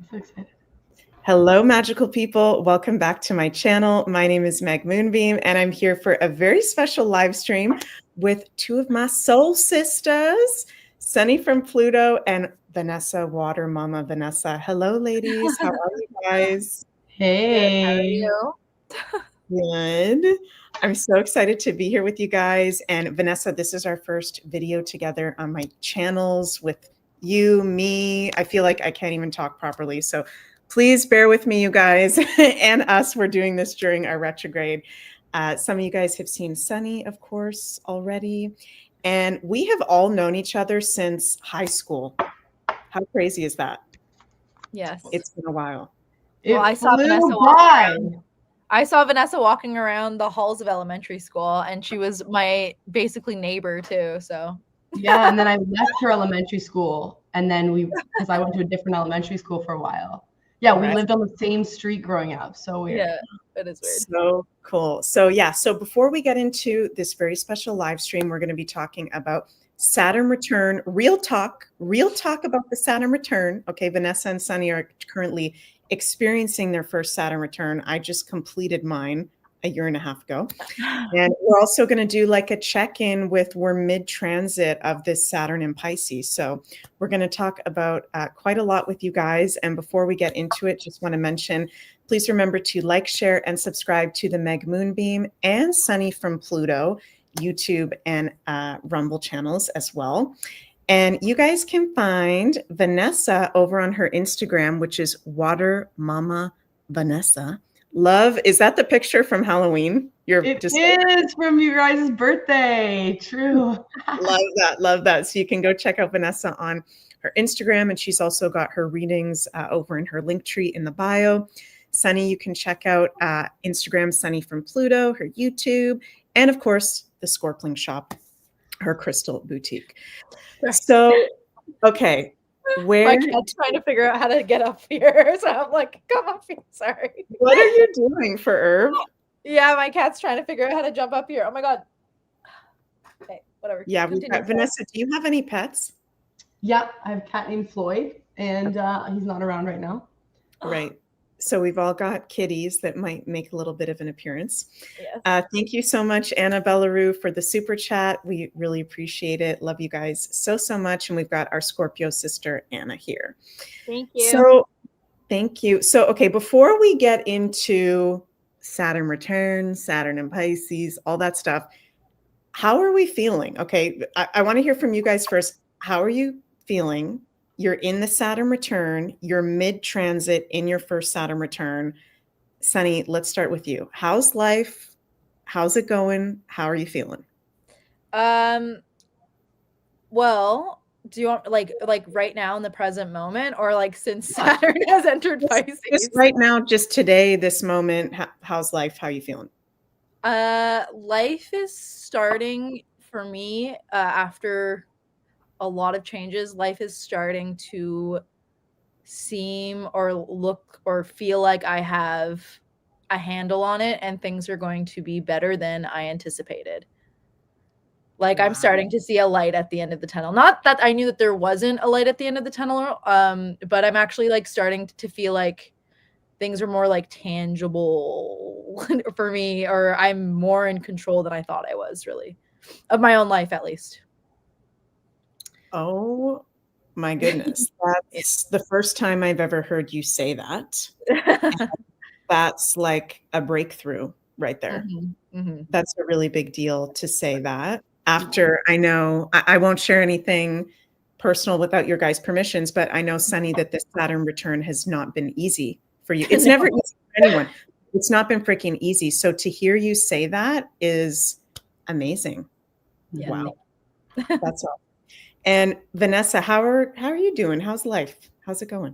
so excited. Hello, magical people. Welcome back to my channel. My name is Meg Moonbeam, and I'm here for a very special live stream with two of my soul sisters, Sunny from Pluto and Vanessa, Water Mama Vanessa. Hello, ladies. How are you guys? Hey. Good. How are you? Good. I'm so excited to be here with you guys. And Vanessa, this is our first video together on my channels with you, me. I feel like I can't even talk properly. So please bear with me, you guys, and us. We're doing this during our retrograde. Some of you guys have seen Sunny, of course, already. And we have all known each other since high school. How crazy is that? Yes. It's been a while. Well, I saw Vanessa walking around the halls of elementary school, and she was my basically neighbor too. So yeah, and then I left her elementary school, and then because I went to a different elementary school for a while. Yeah, we lived on the same street growing up. So weird. Yeah, it is weird. So cool. So yeah, so before we get into this very special live stream, we're going to be talking about Saturn return, real talk about the Saturn return. Okay, Vanessa and Sunny are currently experiencing their first Saturn return. I just completed mine a year and a half ago. And we're also going to do like a check-in with, we're mid-transit of this Saturn in Pisces. So we're going to talk about quite a lot with you guys. And before we get into it, just want to mention, please remember to like, share, and subscribe to the Meg Moonbeam and Sunny from Pluto YouTube and Rumble channels as well. And you guys can find Vanessa over on her Instagram, which is Water Mama Vanessa. Love, is that the picture from Halloween? It is from you guys' birthday. True. Love that. So you can go check out Vanessa on her Instagram, and she's also got her readings over in her link tree in the bio. Sunny, you can check out Instagram, Sunny from Pluto, her YouTube, and of course, the Scorpio shop, her crystal boutique. So, okay. My cat's trying to figure out how to get up here. So I'm like, come up here. Sorry. What are you doing for Herb? Yeah, my cat's trying to figure out how to jump up here. Oh my God. Okay, whatever. Yeah, we've got Vanessa, do you have any pets? Yeah, I have a cat named Floyd, and he's not around right now. Right. So we've all got kitties that might make a little bit of an appearance. Yes. Thank you so much, Anna Bellaroo, for the super chat. We really appreciate it. Love you guys so much. And we've got our Scorpio sister, Anna, here. Thank you. So thank you. So, okay, before we get into Saturn return, Saturn and Pisces, all that stuff, how are we feeling? Okay, I want to hear from you guys first. How are you feeling? You're in the Saturn return. You're mid-transit in your first Saturn return. Sunny, let's start with you. How's life? How's it going? How are you feeling? Well, do you want like right now in the present moment, or like since Saturn has entered Pisces? Just right now, just today, this moment. How's life? How are you feeling? Life is starting for me after a lot of changes. Life is starting to seem or look or feel like I have a handle on it, and things are going to be better than I anticipated. Like, wow. I'm starting to see a light at the end of the tunnel. Not that I knew that there wasn't a light at the end of the tunnel, but I'm actually like starting to feel like things are more like tangible for me, or I'm more in control than I thought I was, really, of my own life at least. Oh my goodness. That's the first time I've ever heard you say that. That's like a breakthrough right there. That's a really big deal to say that. After, I know, I won't share anything personal without your guys' permissions, but I know, Sunny, that this Saturn return has not been easy for you. It's never easy for anyone. It's not been freaking easy. So to hear you say that is amazing. Yeah. Wow. That's all. And Vanessa, how are you doing? How's life? How's it going?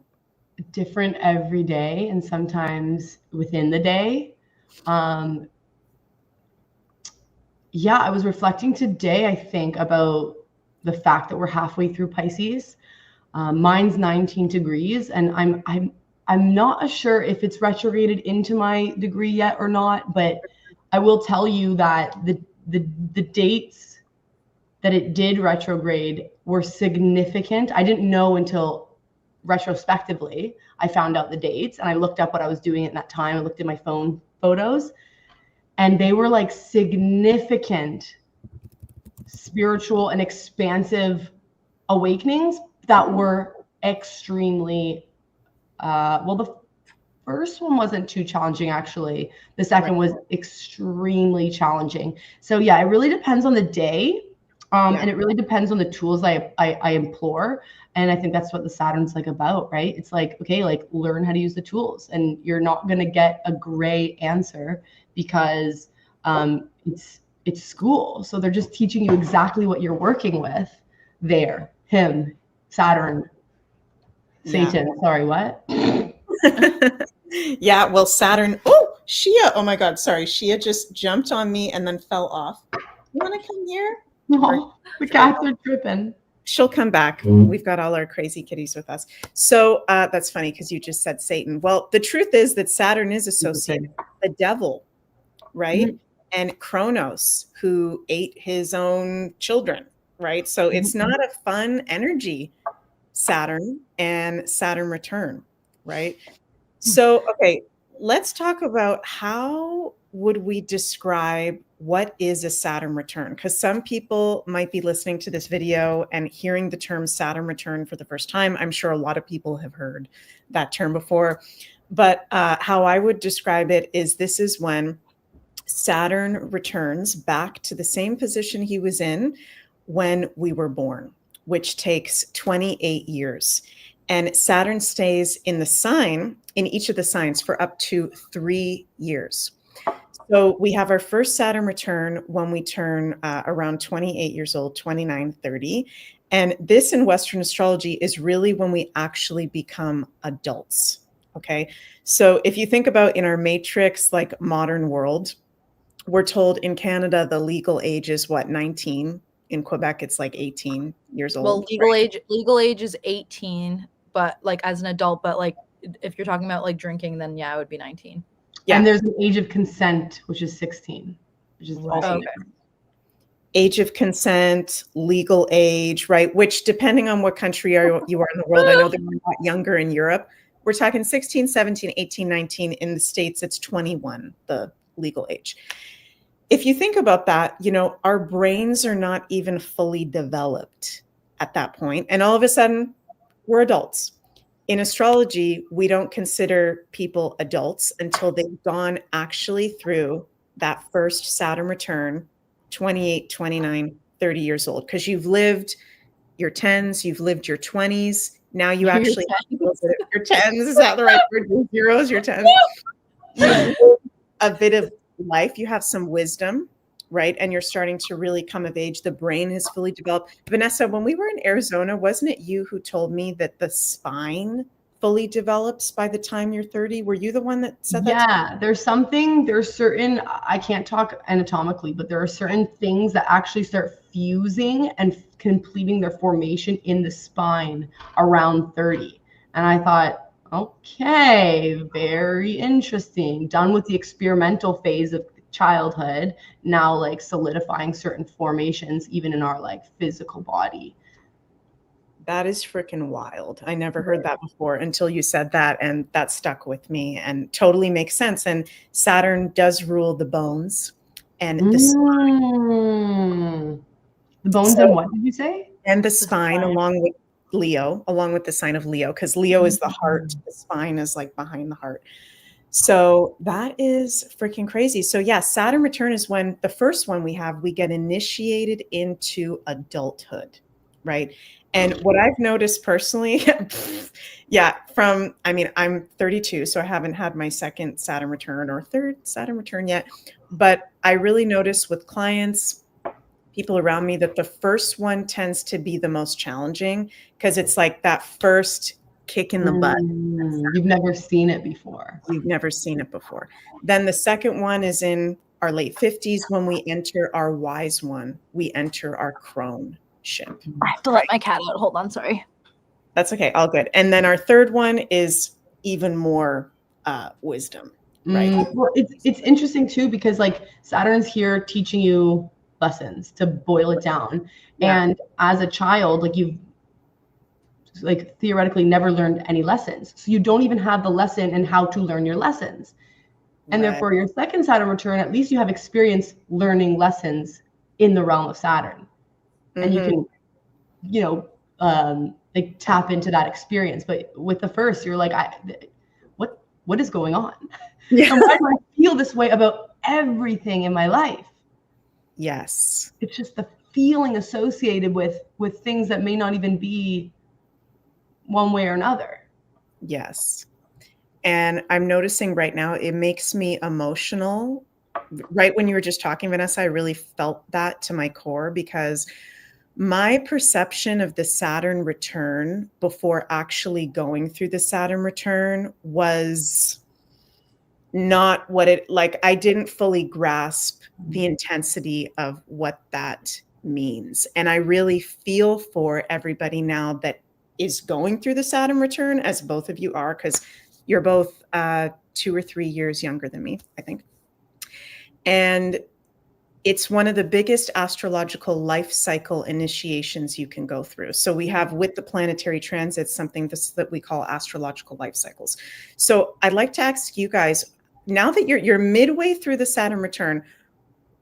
Different every day, and sometimes within the day. Yeah, I was reflecting today, I think, about the fact that we're halfway through Pisces. Mine's 19 degrees, and I'm not sure if it's retrograded into my degree yet or not, but I will tell you that the dates that it did retrograde were significant. I didn't know until retrospectively, I found out the dates and I looked up what I was doing at that time. I looked at my phone photos, and they were like significant spiritual and expansive awakenings that were extremely, well, the first one wasn't too challenging, actually. The second was extremely challenging. So yeah, it really depends on the day. And it really depends on the tools I implore. And I think that's what the Saturn's like about, right? It's like, okay, like learn how to use the tools, and you're not going to get a gray answer because it's school. So they're just teaching you exactly what you're working with there. Him, Saturn, Satan. Sorry, what? Yeah, well, Saturn. Oh, Shia. Oh my God, sorry. Shia just jumped on me and then fell off. You want to come here? No, the cats are tripping. She'll come back. We've got all our crazy kitties with us. So that's funny because you just said Satan. Well, the truth is that Saturn is associated with the devil, right? Mm-hmm. And Kronos, who ate his own children, right? So it's not a fun energy, Saturn and Saturn return, right? So, okay, let's talk about how would we describe what is a Saturn return? Because some people might be listening to this video and hearing the term Saturn return for the first time. I'm sure a lot of people have heard that term before. But how I would describe it is this is when Saturn returns back to the same position he was in when we were born, which takes 28 years. And Saturn stays in the sign, in each of the signs, for up to 3 years. So we have our first Saturn return when we turn around 28 years old, 29, 30. And this in Western astrology is really when we actually become adults. Okay. So if you think about in our matrix, like modern world, we're told in Canada, the legal age is what, 19? In Quebec, it's like 18 years old. Well, legal age is 18, but like as an adult, but like if you're talking about like drinking, then yeah, it would be 19. Yeah. And there's an age of consent, which is 16, which is also age of consent, legal age, right? Which depending on what country you are in the world, I know they're a lot younger in Europe. We're talking 16, 17, 18, 19. In the States, it's 21, the legal age. If you think about that, you know, our brains are not even fully developed at that point. And all of a sudden, we're adults. In astrology, we don't consider people adults until they've gone actually through that first Saturn return, 28, 29, 30 years old. Because you've lived your 10s, you've lived your 20s. Now you actually have your 10s. Is that the right word? Your zeros, your 10s. A bit of life, you have some wisdom, right? And you're starting to really come of age. The brain has fully developed. Vanessa, when we were in Arizona, wasn't it you who told me that the spine fully develops by the time you're 30? Were you the one that said that? Yeah, there's certain, I can't talk anatomically, but there are certain things that actually start fusing and completing their formation in the spine around 30. And I thought, okay, very interesting. Done with the experimental phase of childhood, now like solidifying certain formations even in our like physical body. That is freaking wild. I never heard that before until you said that, and that stuck with me and totally makes sense. And Saturn does rule the bones and the spine. The bones and what did you say? And the spine, along with Leo, along with the sign of Leo, because Leo is the heart, the spine is like behind the heart. So that is freaking crazy. So yeah, Saturn return is when the first one we get initiated into adulthood, right? And what I've noticed personally, I'm 32, so I haven't had my second Saturn return or third Saturn return yet, but I really notice with clients, people around me, that the first one tends to be the most challenging because it's like that first kick in the butt. You've never seen it before. You've never seen it before. Then the second one is in our late 50s when we enter our wise one. We enter our crone ship. I have to let my cat out. Hold on, sorry. That's okay. All good. And then our third one is even more wisdom, right? Well, it's interesting too because like Saturn's here teaching you lessons to boil it down. Yeah. And as a child, like like theoretically never learned any lessons. So you don't even have the lesson in how to learn your lessons. And Right. therefore your second Saturn return, at least you have experience learning lessons in the realm of Saturn. And you can, you know, like tap into that experience. But with the first, you're like, what is going on? Yeah. And why do I feel this way about everything in my life? Yes. It's just the feeling associated with things that may not even be one way or another. Yes. And I'm noticing right now, it makes me emotional. Right when you were just talking, Vanessa, I really felt that to my core, because my perception of the Saturn return before actually going through the Saturn return was not what it, like, I didn't fully grasp the intensity of what that means. And I really feel for everybody now that is going through the Saturn return, as both of you are, because you're both 2 or 3 years younger than me, I think. And it's one of the biggest astrological life cycle initiations you can go through. So we have, with the planetary transits, something that we call astrological life cycles. So I'd like to ask you guys, now that you're midway through the Saturn return,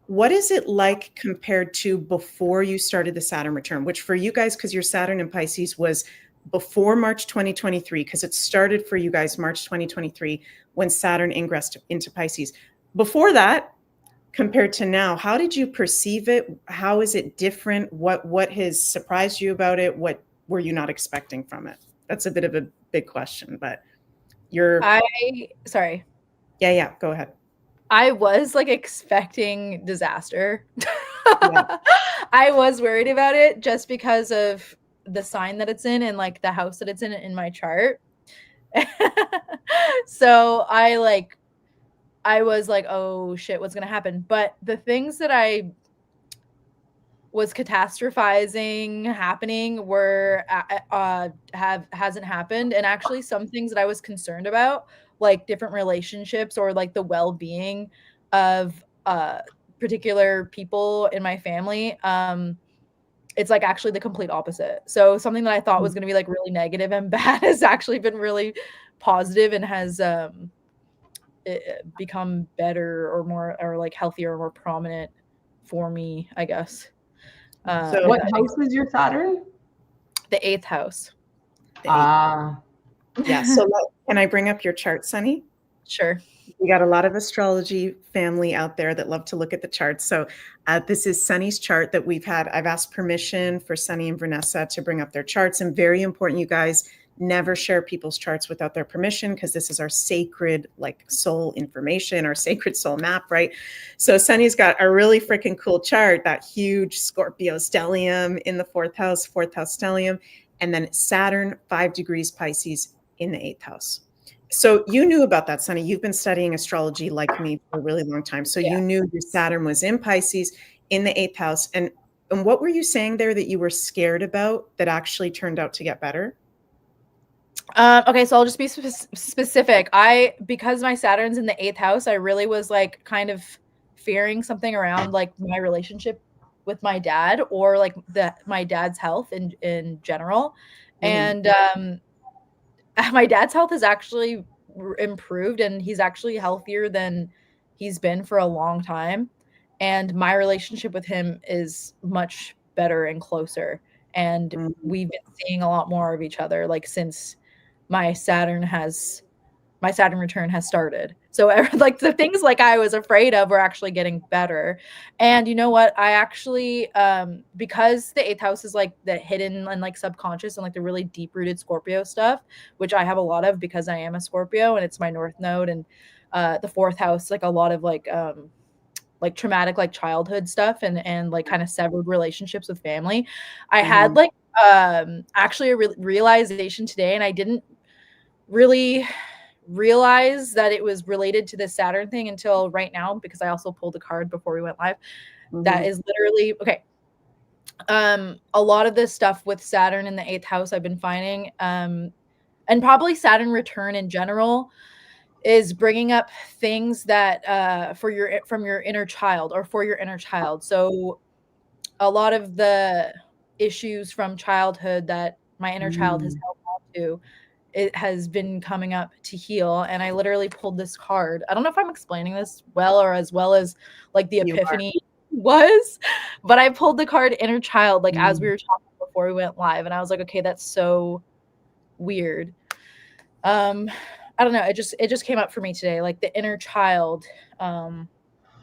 what is it like compared to before you started the Saturn return, which for you guys, because your Saturn in Pisces was before March 2023, because it started for you guys March 2023 when Saturn ingressed into Pisces. Before that, compared to now, how did you perceive it? How is it different? What has surprised you about it? What were you not expecting from it? That's a bit of a big question, but sorry. Yeah, go ahead. I was like expecting disaster. Yeah. I was worried about it just because of the sign that it's in and like the house that it's in my chart. So I was like, oh shit, what's gonna happen? But the things that I was catastrophizing happening were hasn't happened. And actually some things that I was concerned about, like different relationships or like the well-being of particular people in my family, it's like actually the complete opposite. So something that I thought was going to be like really negative and bad has actually been really positive and has become better or more, or like healthier or more prominent for me, I guess. So What house is your Saturn? The 8th house. Yeah. So can I bring up your chart, Sunny? Sure. We got a lot of astrology family out there that love to look at the charts. So this is Sunny's chart that we've had. I've asked permission for Sunny and Vanessa to bring up their charts. And very important, you guys, never share people's charts without their permission, because this is our sacred like soul information, our sacred soul map, right? So Sunny's got a really freaking cool chart, that huge Scorpio stellium in the 4th house stellium, and then Saturn 5 degrees Pisces in the 8th house. So you knew about that, Sunny. You've been studying astrology like me for a really long time. So you knew your Saturn was in Pisces in the 8th house. And what were you saying there that you were scared about that actually turned out to get better? Okay, so I'll just be specific. Because my Saturn's in the 8th house, I really was like kind of fearing something around like my relationship with my dad, or like my dad's health in general. And my dad's health has actually improved, and he's actually healthier than he's been for a long time. And my relationship with him is much better and closer. And we've been seeing a lot more of each other, like since my Saturn return has started. So like the things like I was afraid of were actually getting better. And you know what? I actually, because the 8th house is like the hidden and like subconscious and like the really deep rooted Scorpio stuff, which I have a lot of because I am a Scorpio and it's my North Node, and the 4th house, like a lot of like traumatic, like childhood stuff and like kind of severed relationships with family. I had like, actually a realization today, and I didn't really realize that it was related to the Saturn thing until right now, because I also pulled a card before we went live. That is literally okay. A lot of this stuff with Saturn in the 8th house I've been finding, and probably Saturn return in general, is bringing up things that from your inner child, or for your inner child. So a lot of the issues from childhood that my inner child has held on to. It has been coming up to heal. And I literally pulled this card. I don't know if I'm explaining this well or as well as like the epiphany was, but I pulled the card inner child, like as we were talking before we went live. And I was like, okay, that's so weird. I don't know. It just came up for me today, like the inner child,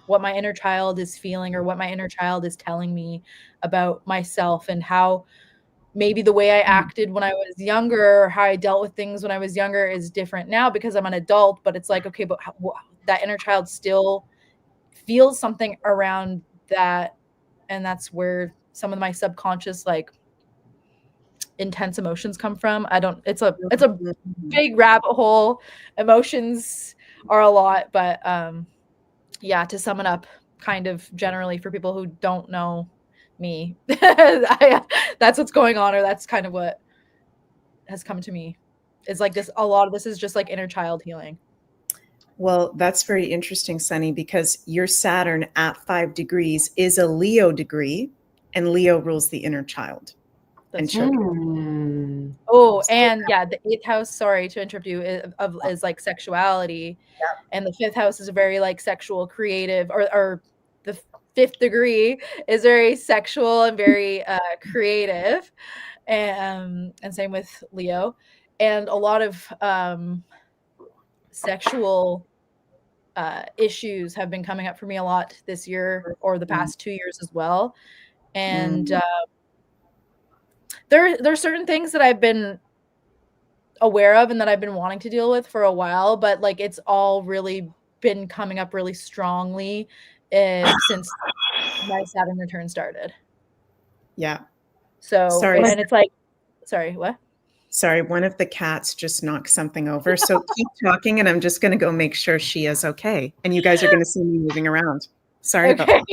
what my inner child is feeling or what my inner child is telling me about myself, and how maybe the way I acted when I was younger, or how I dealt with things when I was younger is different now because I'm an adult. But it's like, okay, but that inner child still feels something around that. And that's where some of my subconscious, like intense emotions come from. It's a big rabbit hole. Emotions are a lot, but yeah, to sum it up kind of generally for people who don't know me, that's what's going on, or that's kind of what has come to me. Is like this, a lot of this is just like inner child healing. Well, that's very interesting, Sunny, because your Saturn at 5 degrees is a Leo degree, and Leo rules the inner child and children. Oh, and yeah, the 8th house, sorry to interrupt you, is like sexuality. And the 5th house is a very like sexual, creative, or the 5th degree is very sexual and very creative, and same with Leo. And a lot of sexual issues have been coming up for me a lot this year, or the past 2 years as well. And there's certain things that I've been aware of and that I've been wanting to deal with for a while, but like it's all really been coming up really strongly since my Saturn return started. Yeah. So, sorry. And it's like, sorry, what? Sorry, one of the cats just knocked something over. So keep talking, and I'm just going to go make sure she is okay. And you guys are going to see me moving around. Sorry about that.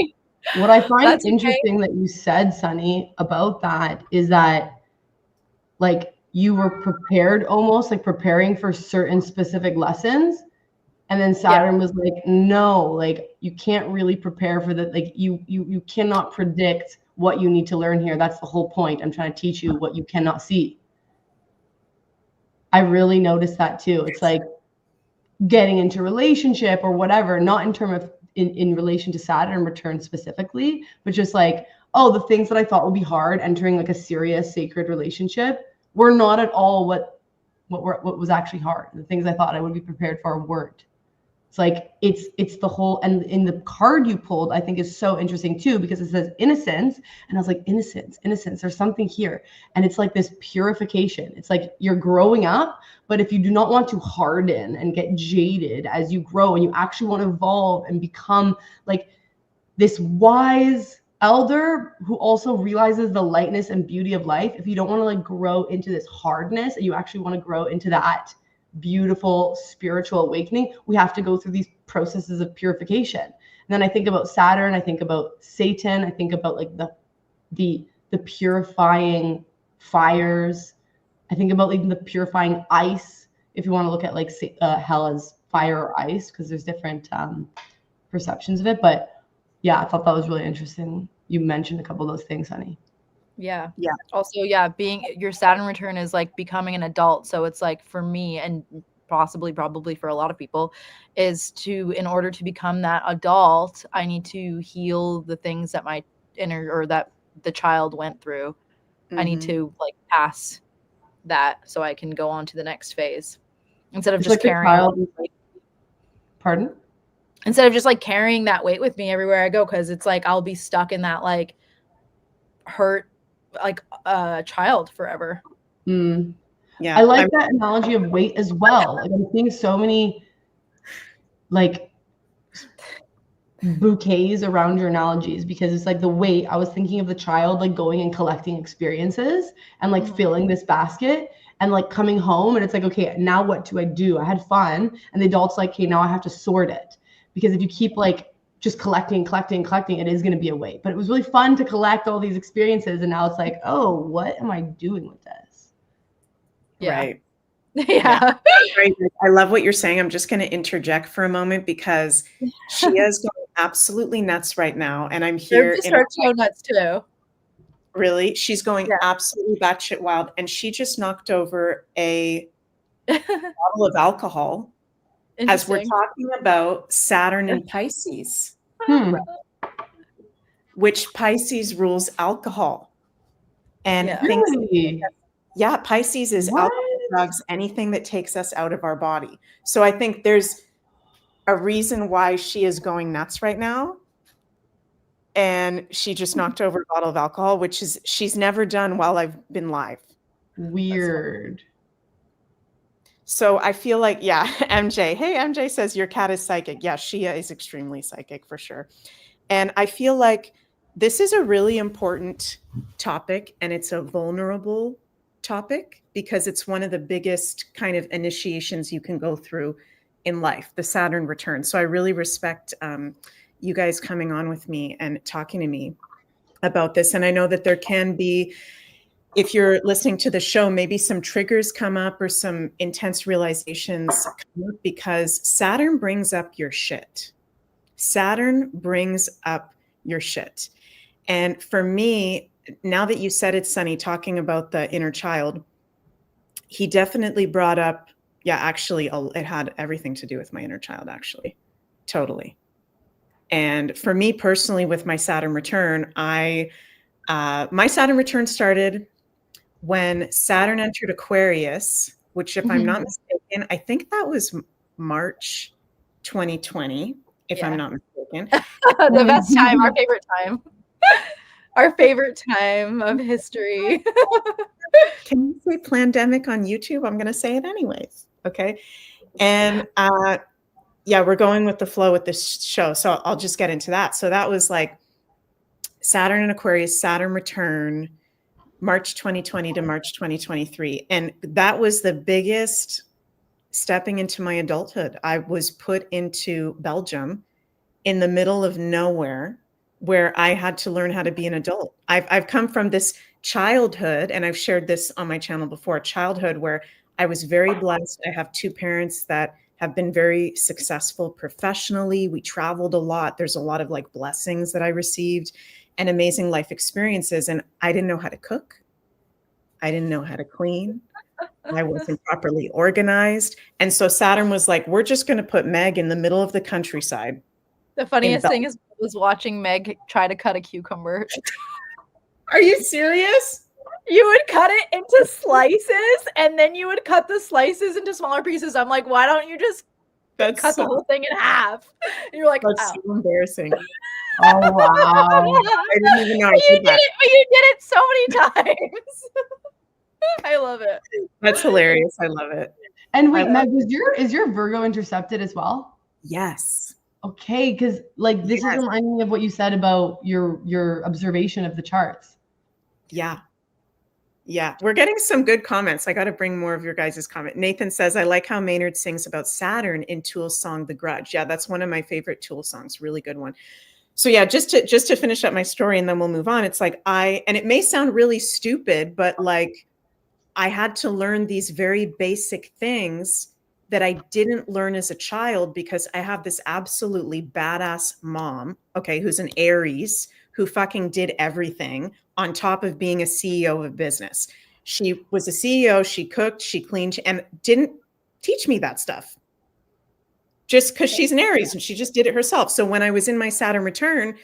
What I find interesting that you said, Sunny, about that is that like you were prepared, almost like preparing for certain specific lessons. And then Saturn was like, no, like you can't really prepare for that. Like you cannot predict what you need to learn here. That's the whole point. I'm trying to teach you what you cannot see. I really noticed that too. It's like getting into relationship or whatever, not in terms of in relation to Saturn return specifically, but just like, oh, the things that I thought would be hard entering like a serious sacred relationship were not at all what was actually hard. The things I thought I would be prepared for weren't. It's like it's the whole, and in the card you pulled, I think is so interesting too, because it says innocence, and I was like, innocence, there's something here. And it's like this purification. It's like you're growing up, but if you do not want to harden and get jaded as you grow, and you actually want to evolve and become like this wise elder who also realizes the lightness and beauty of life, if you don't want to like grow into this hardness and you actually want to grow into that beautiful spiritual awakening, we have to go through these processes of purification. And then I think about Saturn, I think about Satan, I think about like the purifying fires. I think about like the purifying ice, if you want to look at like hell as fire or ice, because there's different perceptions of it. But yeah, I thought that was really interesting. You mentioned a couple of those things, honey. Yeah. Also, being your Saturn return is like becoming an adult. So it's like for me, and probably for a lot of people, is in order to become that adult, I need to heal the things that my inner, or that the child went through. I need to like pass that so I can go on to the next phase instead of just carrying. Pardon? Instead of just like carrying that weight with me everywhere I go, because it's like I'll be stuck in that like hurt like a child forever. I like that analogy of weight as well. Like I'm seeing so many like bouquets around your analogies, because it's like the weight. I was thinking of the child like going and collecting experiences and like filling this basket and like coming home, and it's like, okay, now what do? I had fun, and the adult's like, okay, now I have to sort it, because if you keep like just collecting, it is going to be a weight. But it was really fun to collect all these experiences, and now it's like, oh, what am I doing with this? Right. Yeah. Right. I love what you're saying. I'm just going to interject for a moment, because she is going absolutely nuts right now, and I'm here. Start to go nuts too. Really? She's going Yeah. absolutely batshit wild. And she just knocked over a bottle of alcohol as we're Interesting. talking about Saturn and Pisces, Hmm. which Pisces rules alcohol. And Yeah. things, Really? yeah, Pisces is What? alcohol, drugs, anything that takes us out of our body. So I think there's a reason why she is going nuts right now. And she just knocked over a bottle of alcohol, which is she's never done while I've been live. Weird. So I feel like, yeah, MJ. Hey, MJ says your cat is psychic. Yeah, Shia is extremely psychic for sure. And I feel like this is a really important topic, and it's a vulnerable topic because it's one of the biggest kind of initiations you can go through in life, the Saturn return. So I really respect you guys coming on with me and talking to me about this. And I know that there can be, if you're listening to the show, maybe some triggers come up or some intense realizations come up because Saturn brings up your shit. Saturn brings up your shit. And for me, now that you said it, Sunny, talking about the inner child, he definitely brought up, yeah, actually, it had everything to do with my inner child, actually. Totally. And for me personally, with my Saturn return, my Saturn return started when Saturn entered Aquarius, which, if I'm not mistaken, I think that was March 2020, if I'm not mistaken. The best time, our favorite time. Our favorite time of history. Can you say pandemic on YouTube? I'm going to say it anyways. Okay. And yeah, we're going with the flow with this show. So I'll just get into that. So that was like Saturn and Aquarius, Saturn return, March 2020 to March 2023. And that was the biggest stepping into my adulthood. I was put into Belgium in the middle of nowhere where I had to learn how to be an adult. I've come from this childhood, and I've shared this on my channel before, childhood where I was very blessed. I have two parents that have been very successful professionally. We traveled a lot. There's a lot of like blessings that I received and amazing life experiences. And I didn't know how to cook. I didn't know how to clean. I wasn't properly organized. And so Saturn was like, we're just going to put Meg in the middle of the countryside. The funniest thing is, I was watching Meg try to cut a cucumber. Are you serious? You would cut it into slices, and then you would cut the slices into smaller pieces. I'm like, why don't you just cut the whole thing in half? And you're like, that's so embarrassing. Oh, wow. I didn't even know. But you did it so many times. I love it. That's hilarious. I love it. And wait, Meg, is your Virgo intercepted as well? Yes. Okay, because like this is reminding me of what you said about your observation of the charts. Yeah. Yeah, we're getting some good comments. I got to bring more of your guys' comment. Nathan says, I like how Maynard sings about Saturn in Tool's song, The Grudge. Yeah, that's one of my favorite Tool songs. Really good one. So yeah, just to finish up my story and then we'll move on. It's like and it may sound really stupid, but like I had to learn these very basic things that I didn't learn as a child because I have this absolutely badass mom, okay, who's an Aries, who fucking did everything on top of being a CEO of a business. She was a CEO, she cooked, she cleaned, and didn't teach me that stuff. Just because she's an Aries and she just did it herself. So when I was in my Saturn return,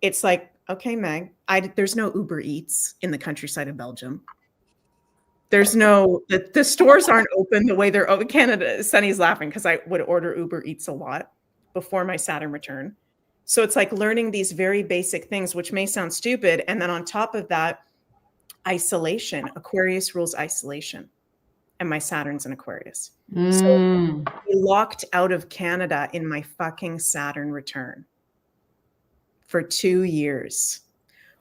it's like, okay, Meg, there's no Uber Eats in the countryside of Belgium. There's no, the stores aren't open the way they're open. Canada, Sunny's laughing because I would order Uber Eats a lot before my Saturn return. So it's like learning these very basic things, which may sound stupid. And then on top of that, isolation. Aquarius rules isolation. And my Saturn's in Aquarius. So we locked out of Canada in my fucking Saturn return for 2 years.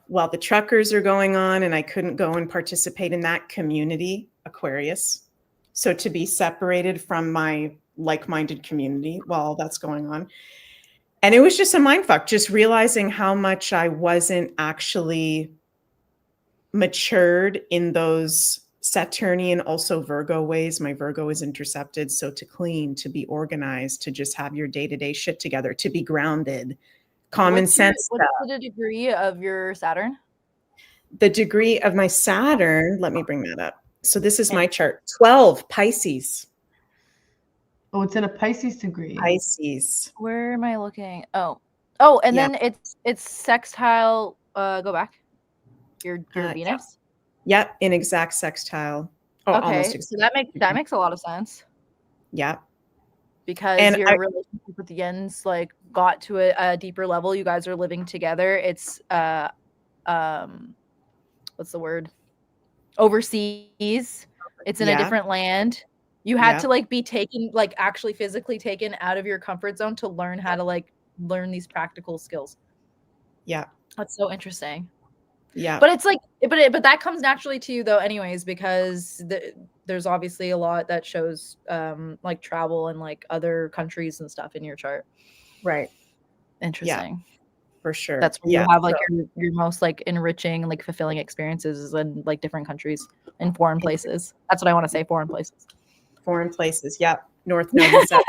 While the truckers are going on and I couldn't go and participate in that community, Aquarius. So to be separated from my like-minded community while all that's going on. And it was just a mind fuck, just realizing how much I wasn't actually matured in those Saturnian, also Virgo ways. My Virgo is intercepted. So to clean, to be organized, to just have your day-to-day shit together, to be grounded, common sense. What's the degree of your Saturn? the degree of my Saturn, let me bring that up. So this is my chart. 12 Pisces. Oh, it's in a Pisces degree. Pisces. Where am I looking? Oh, and Yeah. then it's sextile. Go back. Your Venus. Yep, in exact sextile. Oh, Okay, almost exact. so that makes a lot of sense. Yeah. Because your relationship with Jens like got to a deeper level. You guys are living together. It's what's the word? Overseas. It's in a different land. You had to like be taken, like actually physically taken out of your comfort zone to learn how to like learn these practical skills. Yeah. That's so interesting. Yeah. But it's like, but that comes naturally to you though, anyways, because there's obviously a lot that shows like travel and like other countries and stuff in your chart. Right. Interesting. Yeah, for sure. That's where you have like your most like enriching, like fulfilling experiences in like different countries and foreign places. That's what I want to say. Foreign places. Foreign places. Yep. North Node and South.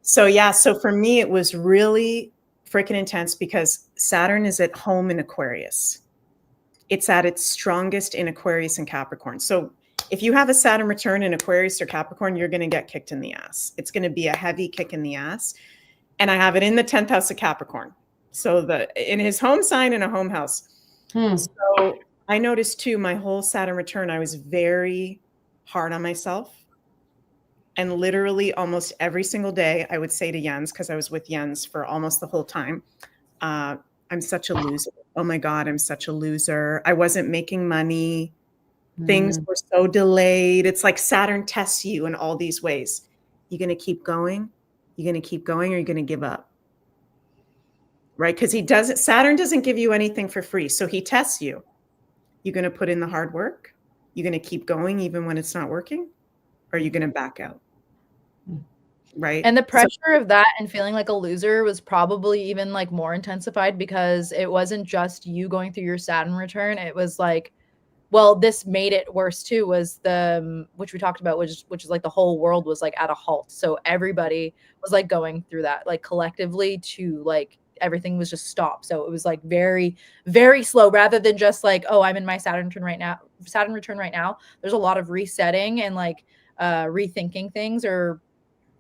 So yeah. So for me, it was really freaking intense because Saturn is at home in Aquarius. It's at its strongest in Aquarius and Capricorn. So if you have a Saturn return in Aquarius or Capricorn, you're going to get kicked in the ass. It's going to be a heavy kick in the ass. And I have it in the 10th house of Capricorn. So in his home sign in a home house. So I noticed too, my whole Saturn return, I was very hard on myself. And literally almost every single day I would say to Jens, because I was with Jens for almost the whole time, I'm such a loser. Oh my God, I'm such a loser. I wasn't making money. Things were so delayed. It's like Saturn tests you in all these ways. You're going to keep going? You're going to keep going, or you're going to give up? Right? Because Saturn doesn't give you anything for free. So he tests you. You're going to put in the hard work? You're going to keep going even when it's not working? Or are you going to back out? Right. And the pressure of that and feeling like a loser was probably even like more intensified because it wasn't just you going through your Saturn return. It was like, well, this made it worse too, was which we talked about, which is like the whole world was like at a halt. So everybody was like going through that, like collectively to like everything was just stopped. So it was like very, very slow rather than just like, oh, I'm in my Saturn return right now. There's a lot of resetting and like rethinking things or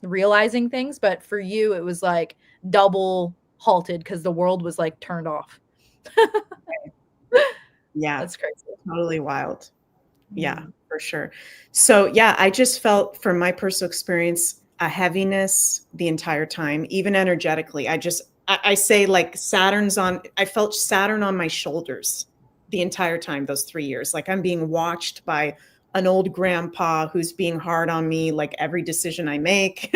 realizing things. But for you, it was like double halted because the world was like turned off. Yeah. That's crazy. Totally wild. Yeah, for sure. So yeah, I just felt from my personal experience, a heaviness the entire time, even energetically. I say like I felt Saturn on my shoulders the entire time, those 3 years. Like I'm being watched by an old grandpa who's being hard on me, like every decision I make.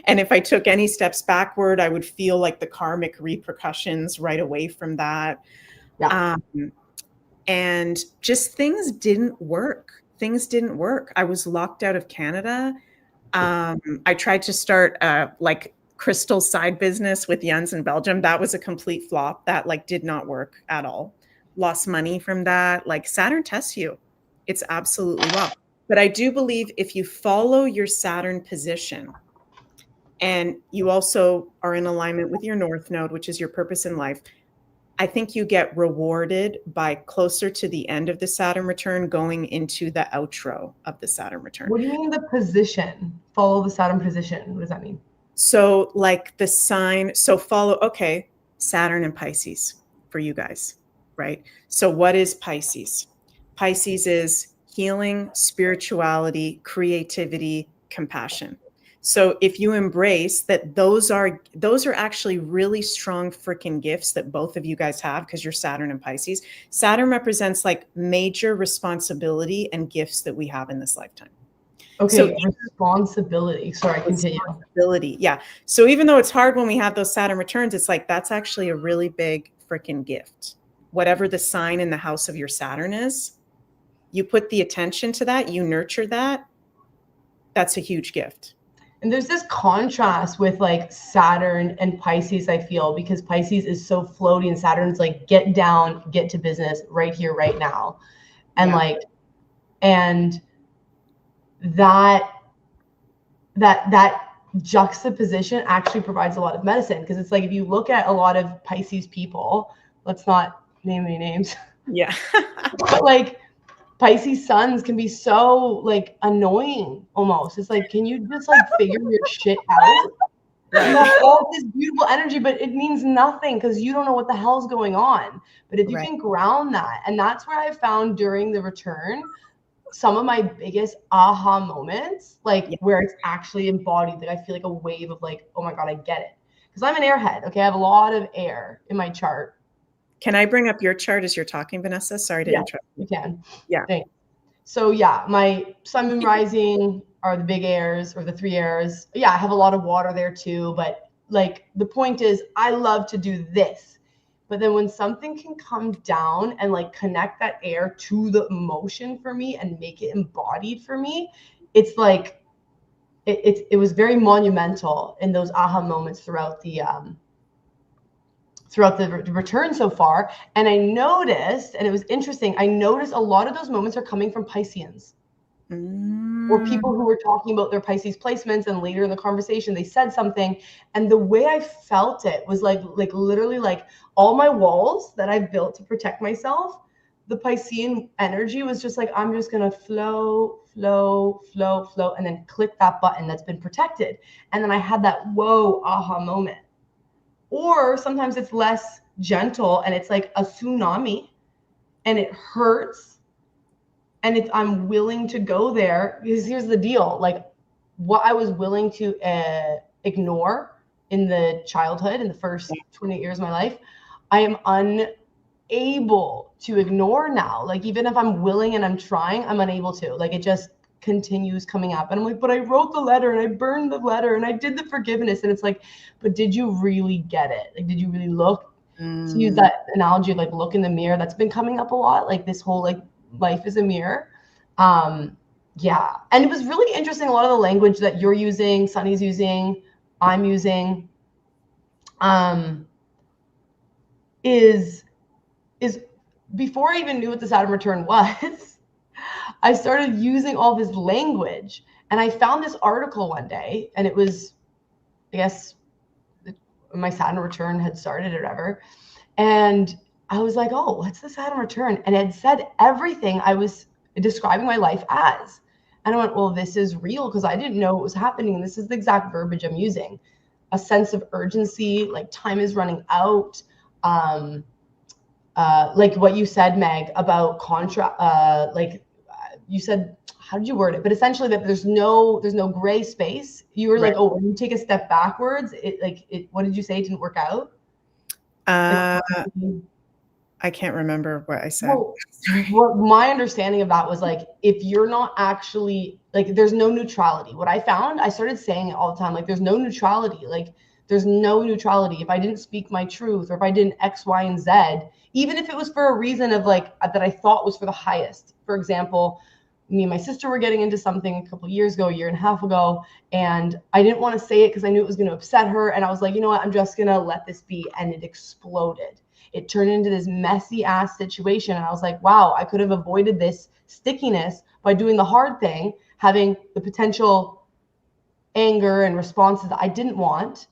And if I took any steps backward, I would feel like the karmic repercussions right away from that. Yeah. And just things didn't work. I was locked out of Canada. I tried to start like crystal side business with Jens in Belgium. That was a complete flop. That like did not work at all. Lost money from that. Like Saturn tests you. It's absolutely wild. But I do believe if you follow your Saturn position and you also are in alignment with your North Node, which is your purpose in life, I think you get rewarded by closer to the end of the Saturn return going into the outro of the Saturn return. What do you mean the position? Follow the Saturn position. What does that mean? So like the sign, Saturn and Pisces for you guys, right? So what is Pisces? Pisces is healing, spirituality, creativity, compassion. So if you embrace that, those are actually really strong freaking gifts that both of you guys have because you're Saturn and Pisces. Saturn represents like major responsibility and gifts that we have in this lifetime. Okay, so responsibility. Sorry, continue. Responsibility, yeah. So even though it's hard when we have those Saturn returns, it's like that's actually a really big freaking gift. Whatever the sign in the house of your Saturn is, you put the attention to that, you nurture that, that's a huge gift. And there's this contrast with like Saturn and Pisces, I feel, because Pisces is so floaty and Saturn's like, get down, get to business right here, right now. And and that juxtaposition actually provides a lot of medicine because it's like, if you look at a lot of Pisces people, let's not name any names. Yeah. But like Pisces suns can be so like annoying almost. It's like, can you just like figure your shit out? You have all this beautiful energy, but it means nothing because you don't know what the hell's going on. But if you can ground that, and that's where I found during the return some of my biggest aha moments, like where it's actually embodied, that I feel like a wave of like, oh my God, I get it. Because I'm an airhead. Okay. I have a lot of air in my chart. Can I bring up your chart as you're talking, Vanessa? Sorry to interrupt. You can. Yeah. Thanks. So yeah, my sun, moon, rising are the big airs or the 3 airs. Yeah, I have a lot of water there too. But like the point is, I love to do this. But then when something can come down and like connect that air to the emotion for me and make it embodied for me, it's like it was very monumental in those aha moments throughout the return so far. And I noticed, and it was interesting, I noticed a lot of those moments are coming from Pisceans. Or people who were talking about their Pisces placements, and later in the conversation they said something, and the way I felt it was like literally like all my walls that I've built to protect myself, the Piscean energy was just like, I'm just gonna flow, and then click that button that's been protected. And then I had that whoa aha moment. Or sometimes it's less gentle and it's like a tsunami and it hurts. And I'm willing to go there, because here's the deal. Like what I was willing to ignore in the childhood, in the first 28 years of my life, I am unable to ignore now. Like even if I'm willing and I'm trying, I'm unable to. Like it just continues coming up. And I'm like, but I wrote the letter and I burned the letter and I did the forgiveness. And it's like, but did you really get it? Like, did you really look? To use that analogy of like look in the mirror, that's been coming up a lot. Like this whole like life is a mirror. Yeah. And it was really interesting. A lot of the language that you're using, Sunny's using, I'm using, is before I even knew what the Saturn return was, I started using all this language. And I found this article one day, and it was, I guess, my Saturn return had started or whatever. And I was like, oh, what's the Saturn return? And it said everything I was describing my life as. And I went, well, this is real, because I didn't know what was happening. And this is the exact verbiage I'm using. A sense of urgency, like time is running out. Like what you said, Meg, about you said, how did you word it? But essentially that there's no gray space. You were like, oh, when you take a step backwards, what did you say? It didn't work out? I can't remember what I said. Well, what my understanding of that was like, if you're not actually like, there's no neutrality. What I found, I started saying it all the time, like there's no neutrality. Like there's no neutrality. If I didn't speak my truth, or if I didn't X, Y, and Z, even if it was for a reason of like that I thought was for the highest. For example, me and my sister were getting into something a couple of years ago, a year and a half ago, and I didn't want to say it because I knew it was going to upset her. And I was like, you know what? I'm just going to let this be. And it exploded. It turned into this messy ass situation. And I was like, wow, I could have avoided this stickiness by doing the hard thing, having the potential anger and responses that I didn't want.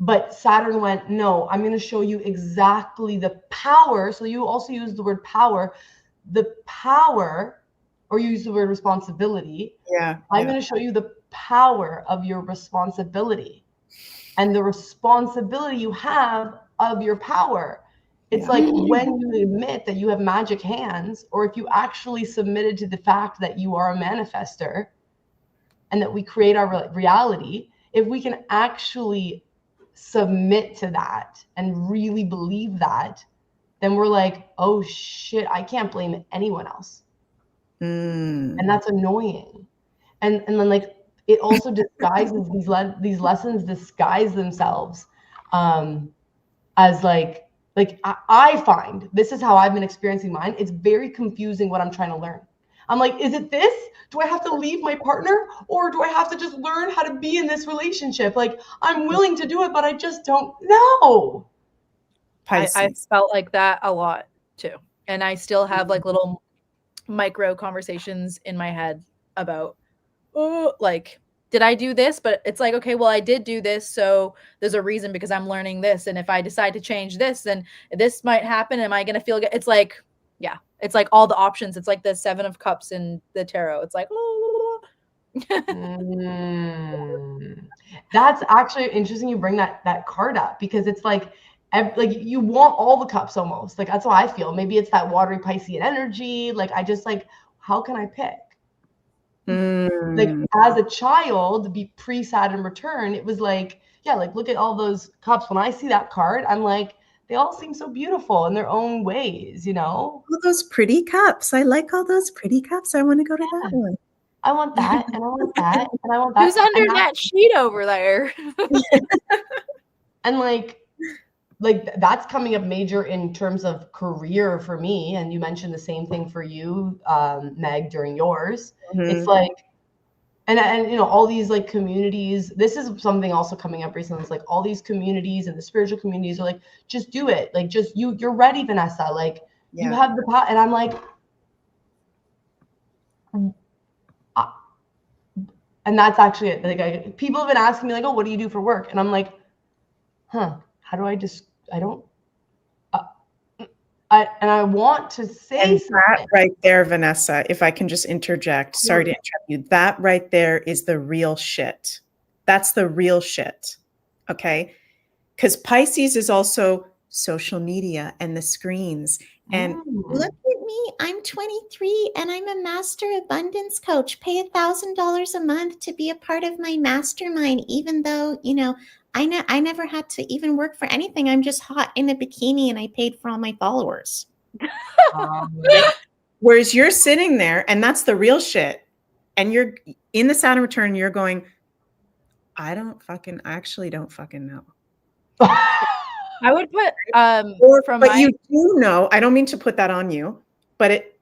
But Saturn went, no, I'm going to show you exactly the power. So you also use the word power, the power, or you use the word responsibility. I'm going to show you the power of your responsibility and the responsibility you have of your power. It's like when you admit that you have magic hands, or if you actually submitted to the fact that you are a manifester and that we create our reality, if we can actually submit to that and really believe that, then we're like, oh shit, I can't blame anyone else. And that's annoying. And then like it also disguises these lessons disguise themselves as like I find, this is how I've been experiencing mine. It's very confusing what I'm trying to learn. I'm like, is it this? Do I have to leave my partner, or do I have to just learn how to be in this relationship? Like I'm willing to do it, but I just don't know. I felt like that a lot too. And I still have like little micro conversations in my head about, oh, like did I do this? But it's like, okay, well, I did do this, so there's a reason because I'm learning this. And if I decide to change this, then this might happen. Am I going to feel good? It's like, yeah, it's like all the options. It's like the 7 of Cups in the tarot. It's like, That's actually interesting. You bring that card up because it's like you want all the cups almost. Like that's how I feel. Maybe it's that watery Piscean energy. Like I just like, how can I pick? Like as a child, pre-Saturn return, it was like, yeah, like look at all those cups. When I see that card, I'm like, they all seem so beautiful in their own ways, you know? All those pretty cups. I like all those pretty cups. I want to go to that one. I want that, and I want that, and I want that. Who's under that sheet over there? And like that's coming up major in terms of career for me. And you mentioned the same thing for you, Meg, during yours. It's like, and you know, all these like communities, this is something also coming up recently. It's like all these communities and the spiritual communities are like, just do it. Like, just you're ready, Vanessa. Like you have the power. And I'm like, and that's actually it. Like people have been asking me like, oh, what do you do for work? And I'm like, how do I just, I don't, and I want to say and something. that right there, Vanessa, if I can just interject, sorry to interrupt you. That right there is the real shit. That's the real shit. Okay. Because Pisces is also social media and the screens. And look at me, I'm 23 and I'm a master abundance coach. Pay $1,000 a month to be a part of my mastermind, even though, you know, I never had to even work for anything. I'm just hot in a bikini and I paid for all my followers. Whereas you're sitting there and that's the real shit. And you're in the Saturn return, you're going, I actually don't fucking know. I would put but you do know, I don't mean to put that on you, but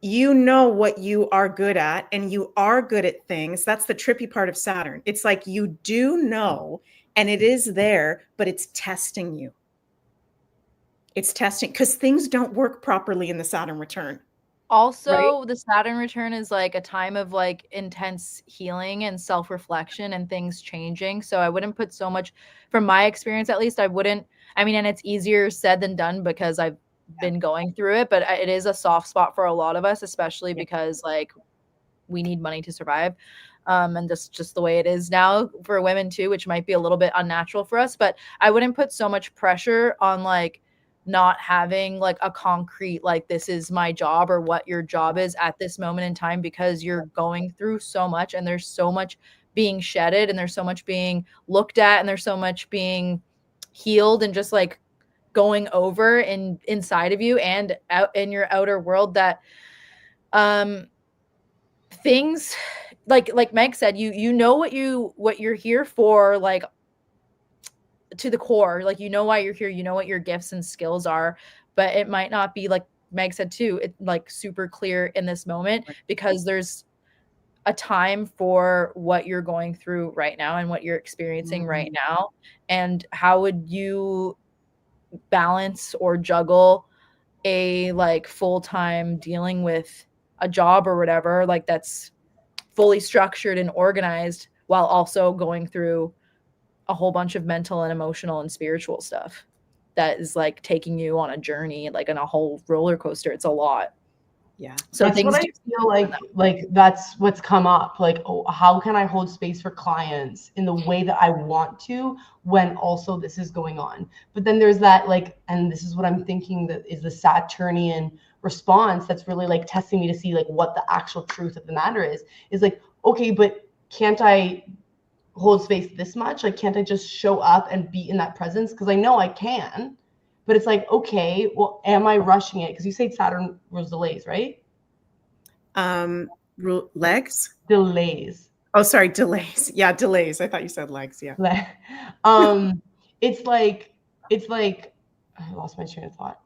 you know what you are good at and you are good at things. That's the trippy part of Saturn. It's like you do know and it is there, but it's testing you. It's testing because things don't work properly in the Saturn return. Also, right? The Saturn return is like a time of like intense healing and self-reflection and things changing. So I wouldn't put so much, from my experience at least, and it's easier said than done because I've been going through it, but it is a soft spot for a lot of us, especially because like we need money to survive. And just the way it is now for women too, which might be a little bit unnatural for us, but I wouldn't put so much pressure on like not having like a concrete, like this is my job or what your job is at this moment in time, because you're going through so much and there's so much being shedded and there's so much being looked at and there's so much being healed and just like going over inside of you and out in your outer world that things like Meg said, you know what you're here for, like to the core, like you know why you're here, you know what your gifts and skills are, but it might not be, like Meg said too, it like super clear in this moment because there's a time for what you're going through right now and what you're experiencing right now. And how would you balance or juggle a like full-time dealing with a job or whatever, like that's fully structured and organized while also going through a whole bunch of mental and emotional and spiritual stuff that is like taking you on a journey, like on a whole roller coaster. It's a lot. Yeah. So that's what I feel like that's what's come up. Like, oh, how can I hold space for clients in the way that I want to when also this is going on? But then there's that like, and this is what I'm thinking that is the Saturnian response that's really like testing me to see like what the actual truth of the matter is like, okay, but can't I hold space this much? Like, can't I just show up and be in that presence? Because I know I can. But it's like, okay, well, am I rushing it? Because you say Saturn was delays, right? Legs? Delays. Oh, sorry, delays. Yeah, delays. I thought you said legs. Yeah. It's like I lost my train of thought.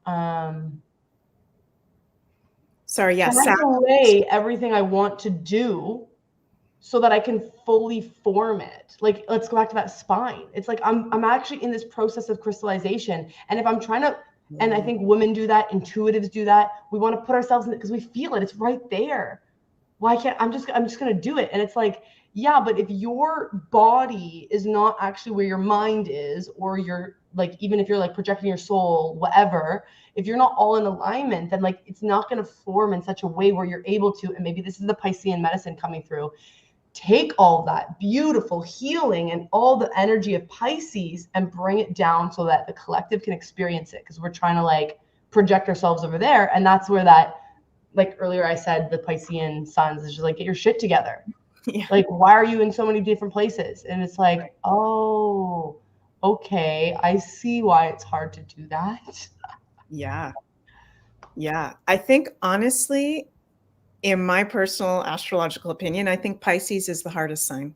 Sorry, yeah. Can I delay everything I want to do so that I can fully form it? Like, let's go back to that spine. It's like I'm actually in this process of crystallization. And if I'm trying to, and I think women do that, intuitives do that, we want to put ourselves in it because we feel it. It's right there. Why can't I'm just gonna do it? And it's like, yeah, but if your body is not actually where your mind is, or you're like, even if you're like projecting your soul, whatever, if you're not all in alignment, then like it's not going to form in such a way where you're able to, and maybe this is the Piscean medicine coming through, take all that beautiful healing and all the energy of Pisces and bring it down so that the collective can experience it. Because we're trying to like project ourselves over there. And that's where that, like earlier I said, the Piscean suns is just like, get your shit together. Yeah. Like, why are you in so many different places? And it's like, oh, okay, I see why it's hard to do that. Yeah. Yeah. I think honestly, in my personal astrological opinion, I think Pisces is the hardest sign.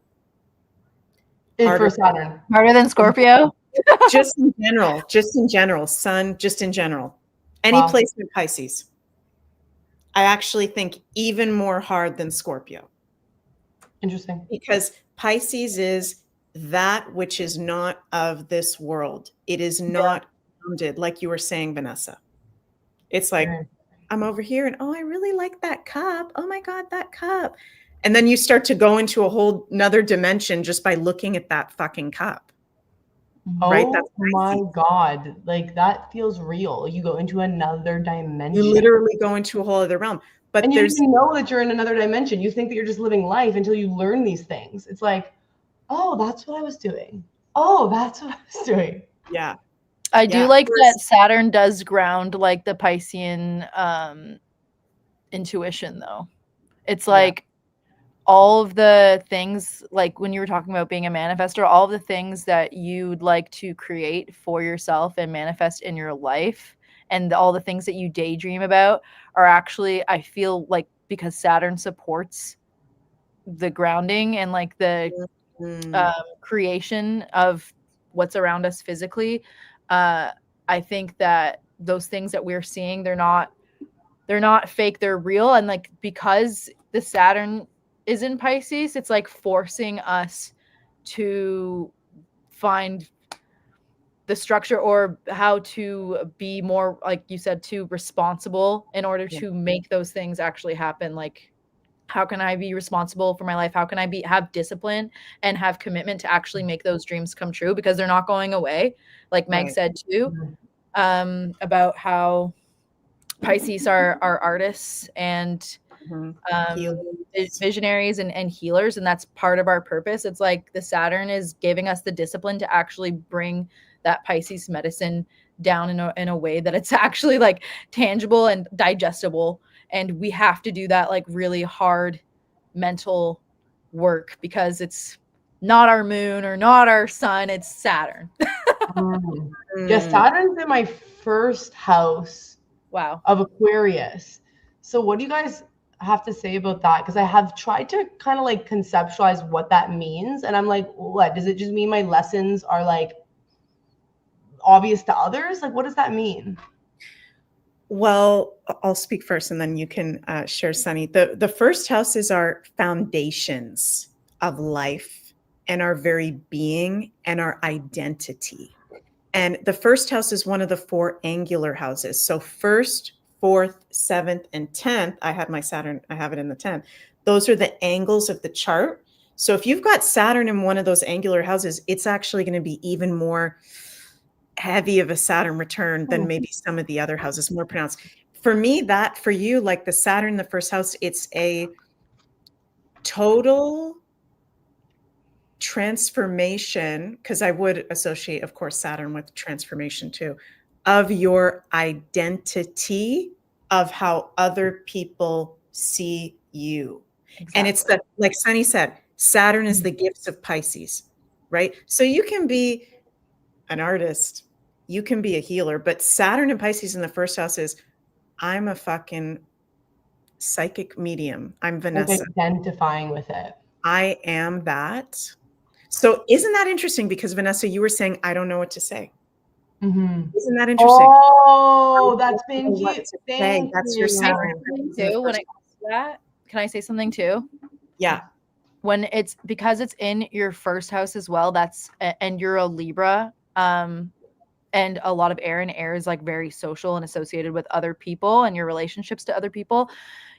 For Saturn. Harder than Scorpio? Just in general, sun, just in general. Any Wow. placement Pisces. I actually think even more hard than Scorpio. Interesting. Because Pisces is that which is not of this world. It is not grounded, like you were saying, Vanessa. It's like, I'm over here and, oh, I really like that cup. Oh my God, that cup. And then you start to go into a whole nother dimension just by looking at that fucking cup. Right? Oh my God. Like that feels real. You go into another dimension. You literally go into a whole other realm. But and you don't even know that you're in another dimension. You think that you're just living life until you learn these things. It's like, oh, that's what I was doing. Oh, that's what I was doing. Yeah. I do like that Saturn does ground like the Piscean intuition though. It's like all of the things, like when you were talking about being a manifestor, all of the things that you'd like to create for yourself and manifest in your life, and all the things that you daydream about are actually, I feel like, because Saturn supports the grounding and like the creation of what's around us physically. I think that those things that we're seeing, they're not fake, they're real. And like, because the Saturn is in Pisces, it's like forcing us to find the structure or how to be more, like you said, too responsible in order to make those things actually happen. Like, how can I be responsible for my life? How can I have discipline and have commitment to actually make those dreams come true? Because they're not going away. Like Meg said too, about how Pisces are artists and visionaries and healers, and that's part of our purpose. It's like the Saturn is giving us the discipline to actually bring that Pisces medicine down in a way that it's actually like tangible and digestible. And we have to do that like really hard mental work, because it's not our moon or not our sun, it's Saturn. Yeah, Saturn's in my first house. Wow. Of Aquarius. So what do you guys have to say about that? Because I have tried to kind of like conceptualize what that means. And I'm like, what? Does it just mean my lessons are like obvious to others? Like, what does that mean? Well, I'll speak first and then you can share, Sunny. The first house is our foundations of life and our very being and our identity. And the first house is one of the 4 angular houses. So 1st, 4th, 7th, and 10th, I had my Saturn, I have it in the 10th. Those are the angles of the chart. So if you've got Saturn in one of those angular houses, it's actually going to be even more heavy of a Saturn return than maybe some of the other houses, more pronounced. For me, that for you, like the Saturn in the first house, it's a total transformation, because I would associate, of course, Saturn with transformation too, of your identity, of how other people see you. Exactly. And it's like Sunny said, Saturn is the gifts of Pisces, right? So you can be an artist, you can be a healer, but Saturn and Pisces in the first house is, I'm a fucking psychic medium. I'm Vanessa. Like identifying with it. I am that. So isn't that interesting? Because Vanessa, you were saying, I don't know what to say. Isn't that interesting? Oh, that's been cute. That's your Saturn. Too, when it comes to that, can I say something too? Yeah. When it's, because it's in your first house as well, and you're a Libra, and a lot of air, and air is like very social and associated with other people and your relationships to other people.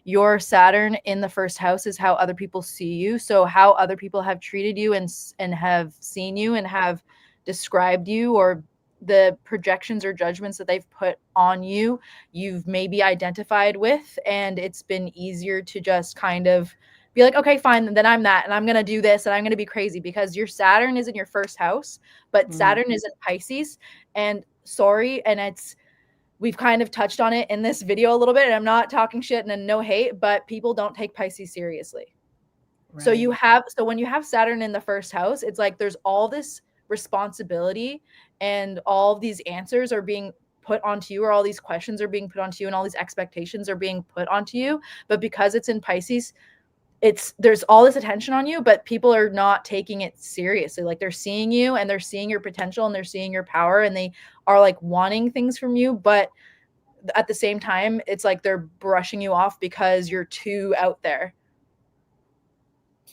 your Saturn in the first house is how other people see you. So how other people have treated you and have seen you and have described you, or the projections or judgments that they've put on you, you've maybe identified with, and it's been easier to just kind of be like, okay, fine, then I'm that, and I'm going to do this, and I'm going to be crazy, because your Saturn is in your first house, but Saturn is in Pisces. And sorry, and we've kind of touched on it in this video a little bit, and I'm not talking shit and no hate, but people don't take Pisces seriously. Right. So when you have Saturn in the first house, it's like there's all this responsibility, and all of these answers are being put onto you, or all these questions are being put onto you, and all these expectations are being put onto you. But because it's in Pisces, there's all this attention on you, but people are not taking it seriously. Like, they're seeing you, and they're seeing your potential, and they're seeing your power, and they are like wanting things from you. But at the same time, it's like they're brushing you off because you're too out there.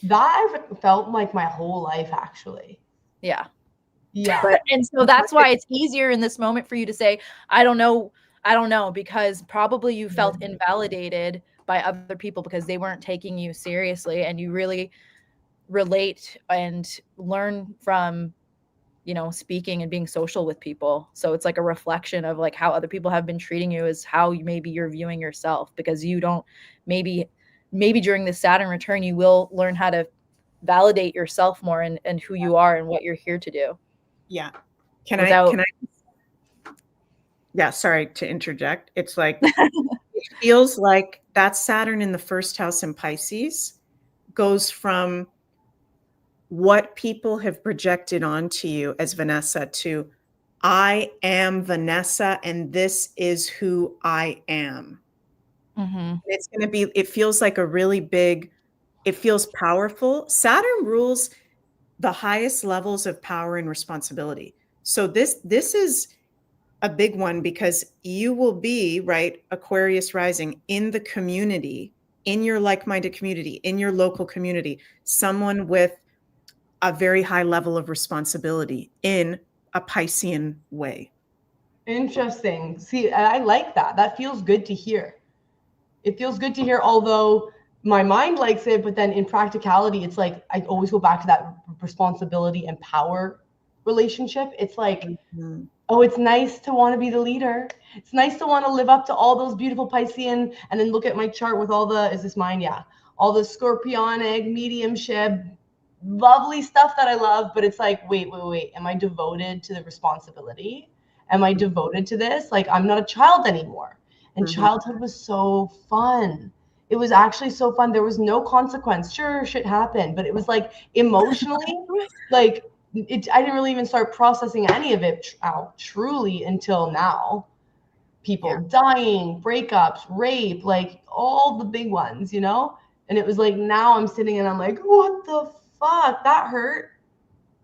That I've felt like my whole life, actually. Yeah. Yeah. And so that's why it's easier in this moment for you to say, I don't know, because probably you felt invalidated by other people because they weren't taking you seriously, and you really relate and learn from, speaking and being social with people. So it's like a reflection of like how other people have been treating you is how maybe you're viewing yourself, because you don't, maybe during the Saturn return, you will learn how to validate yourself more, and who you are and what you're here to do. Yeah. Can I? Yeah, sorry to interject. It's like, it feels like that Saturn in the first house in Pisces goes from what people have projected onto you as Vanessa to, I am Vanessa, and this is who I am. Mm-hmm. It's going to be, it feels like a really big, it feels powerful. Saturn rules the highest levels of power and responsibility. So this is a big one, because you will be, right, Aquarius rising, in the community, in your like-minded community, in your local community, someone with a very high level of responsibility in a Piscean way. Interesting. See, I like that. That feels good to hear. It feels good to hear, although my mind likes it, but then in practicality, it's like I always go back to that responsibility and power relationship. It's like, oh, it's nice to want to be the leader. It's nice to want to live up to all those beautiful Piscean, and then look at my chart with all the, is this mine? Yeah. All the scorpionic, mediumship, lovely stuff that I love. But it's like, wait. Am I devoted to the responsibility? Am I devoted to this? Like, I'm not a child anymore. And childhood was so fun. It was actually so fun. There was no consequence. Sure, shit happened, but it was like emotionally, like I didn't really even start processing any of it truly until now. People dying, breakups, rape, like all the big ones, And it was like, now I'm sitting and I'm like, what the fuck? That hurt.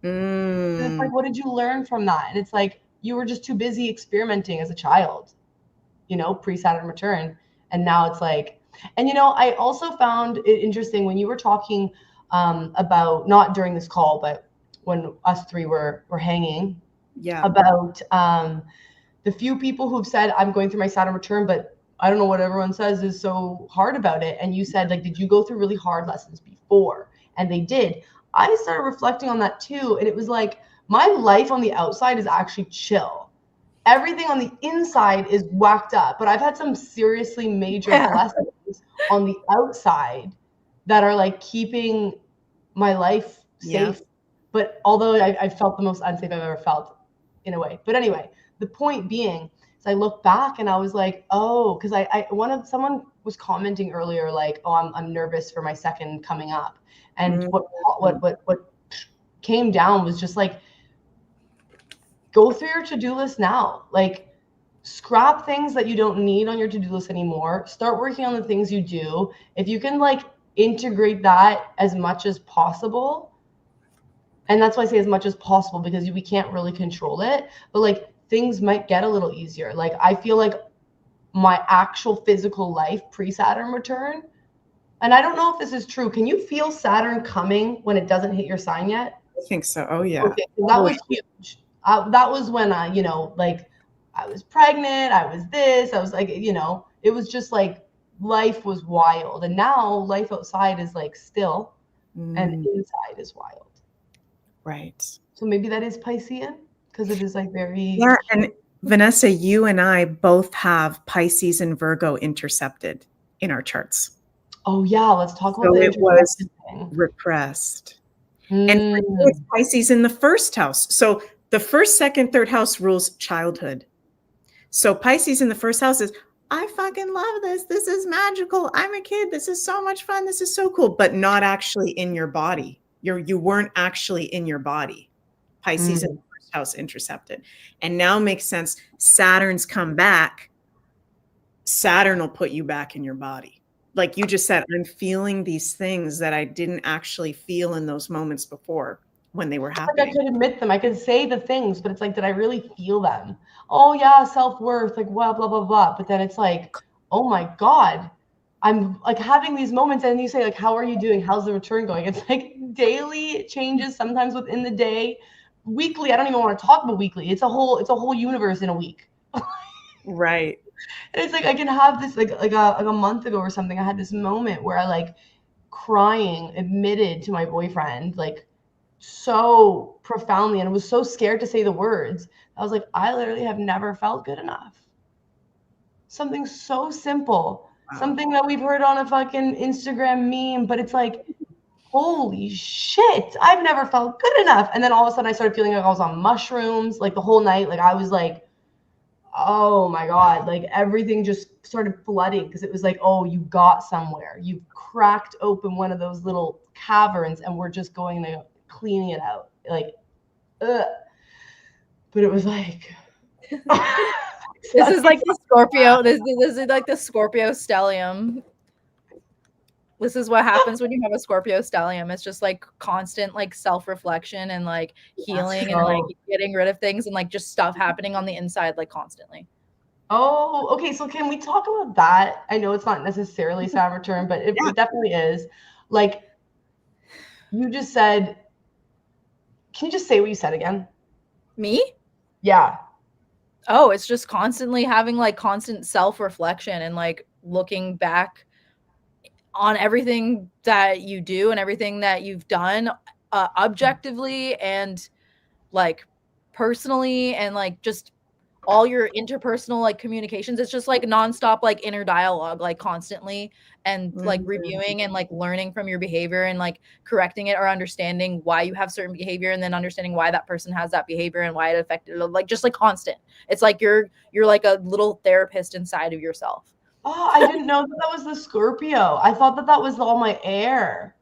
And it's like, what did you learn from that? And it's like, you were just too busy experimenting as a child, pre-Saturn return. And now it's like, and I also found it interesting when you were talking about, not during this call, but when us three were hanging, about the few people who've said, I'm going through my Saturn return, but I don't know what everyone says is so hard about it. And you said, like, did you go through really hard lessons before? And they did. I started reflecting on that too. And it was like, my life on the outside is actually chill. Everything on the inside is whacked up, but I've had some seriously major lessons on the outside that are like keeping my life safe. But although I felt the most unsafe I've ever felt in a way. But anyway, the point being is I look back and I was like, oh, because someone was commenting earlier, like, oh, I'm nervous for my second coming up. And what came down was just like, go through your to-do list now. Like, scrap things that you don't need on your to-do list anymore. Start working on the things you do. If you can like integrate that as much as possible. And that's why I say as much as possible, because we can't really control it, but like things might get a little easier. Like, I feel like my actual physical life pre-Saturn return, and I don't know if this is true. Can you feel Saturn coming when it doesn't hit your sign yet? I think so. Oh yeah. Okay. That was huge. That was when like I was pregnant, I was this, I was like, it was just like life was wild. And now life outside is like still and inside is wild. Right. So maybe that is Piscean because it is like very. Yeah. And Vanessa, you and I both have Pisces and Virgo intercepted in our charts. Oh yeah, let's talk about So the it was thing. repressed. And for me, it's Pisces in the first house. So the first, second, third house rules childhood. So Pisces in the first house is, I fucking love this. This is magical. I'm a kid. This is so much fun. This is so cool, but not actually in your body. You weren't actually in your body. Pisces in the first house intercepted. And now makes sense. Saturn's come back. Saturn will put you back in your body. Like you just said, I'm feeling these things that I didn't actually feel in those moments before when they were happening. Like I could admit them. I could say the things, but it's like, did I really feel them? Oh yeah, self-worth, like blah, blah, blah, blah. But then it's like, oh my God, I'm like having these moments and you say like, how are you doing? How's the return going? It's like daily changes, sometimes within the day, weekly. I don't even want to talk about weekly. It's a whole universe in a week. Right. And it's like, I can have this like a month ago or something. I had this moment where I like crying, admitted to my boyfriend, like so profoundly, and was so scared to say the words. I was like, I literally have never felt good enough. Something so simple, something that we've heard on a fucking Instagram meme, but it's like, holy shit, I've never felt good enough. And then all of a sudden I started feeling like I was on mushrooms, like the whole night. Like I was like, oh my God, like everything just started flooding because it was like, oh, you got somewhere. You've cracked open one of those little caverns and we're just going to cleaning it out. Like, ugh. But it was like, this is like the Scorpio. This is like the Scorpio stellium. This is what happens when you have a Scorpio stellium. It's just like constant like self-reflection and like healing and like getting rid of things and like just stuff happening on the inside like constantly. Oh, okay. So can we talk about that? I know it's not necessarily Saturn, but it definitely is. Like you just said, can you just say what you said again? Me? Yeah. Oh, it's just constantly having like constant self-reflection and like looking back on everything that you do and everything that you've done objectively and like personally and like just all your interpersonal like communications. It's just like nonstop like inner dialogue, like constantly, and like reviewing and like learning from your behavior and like correcting it or understanding why you have certain behavior and then understanding why that person has that behavior and why it affected, like just like constant. It's like you're like a little therapist inside of yourself. Oh, I didn't know that was the Scorpio. I thought that was all my air.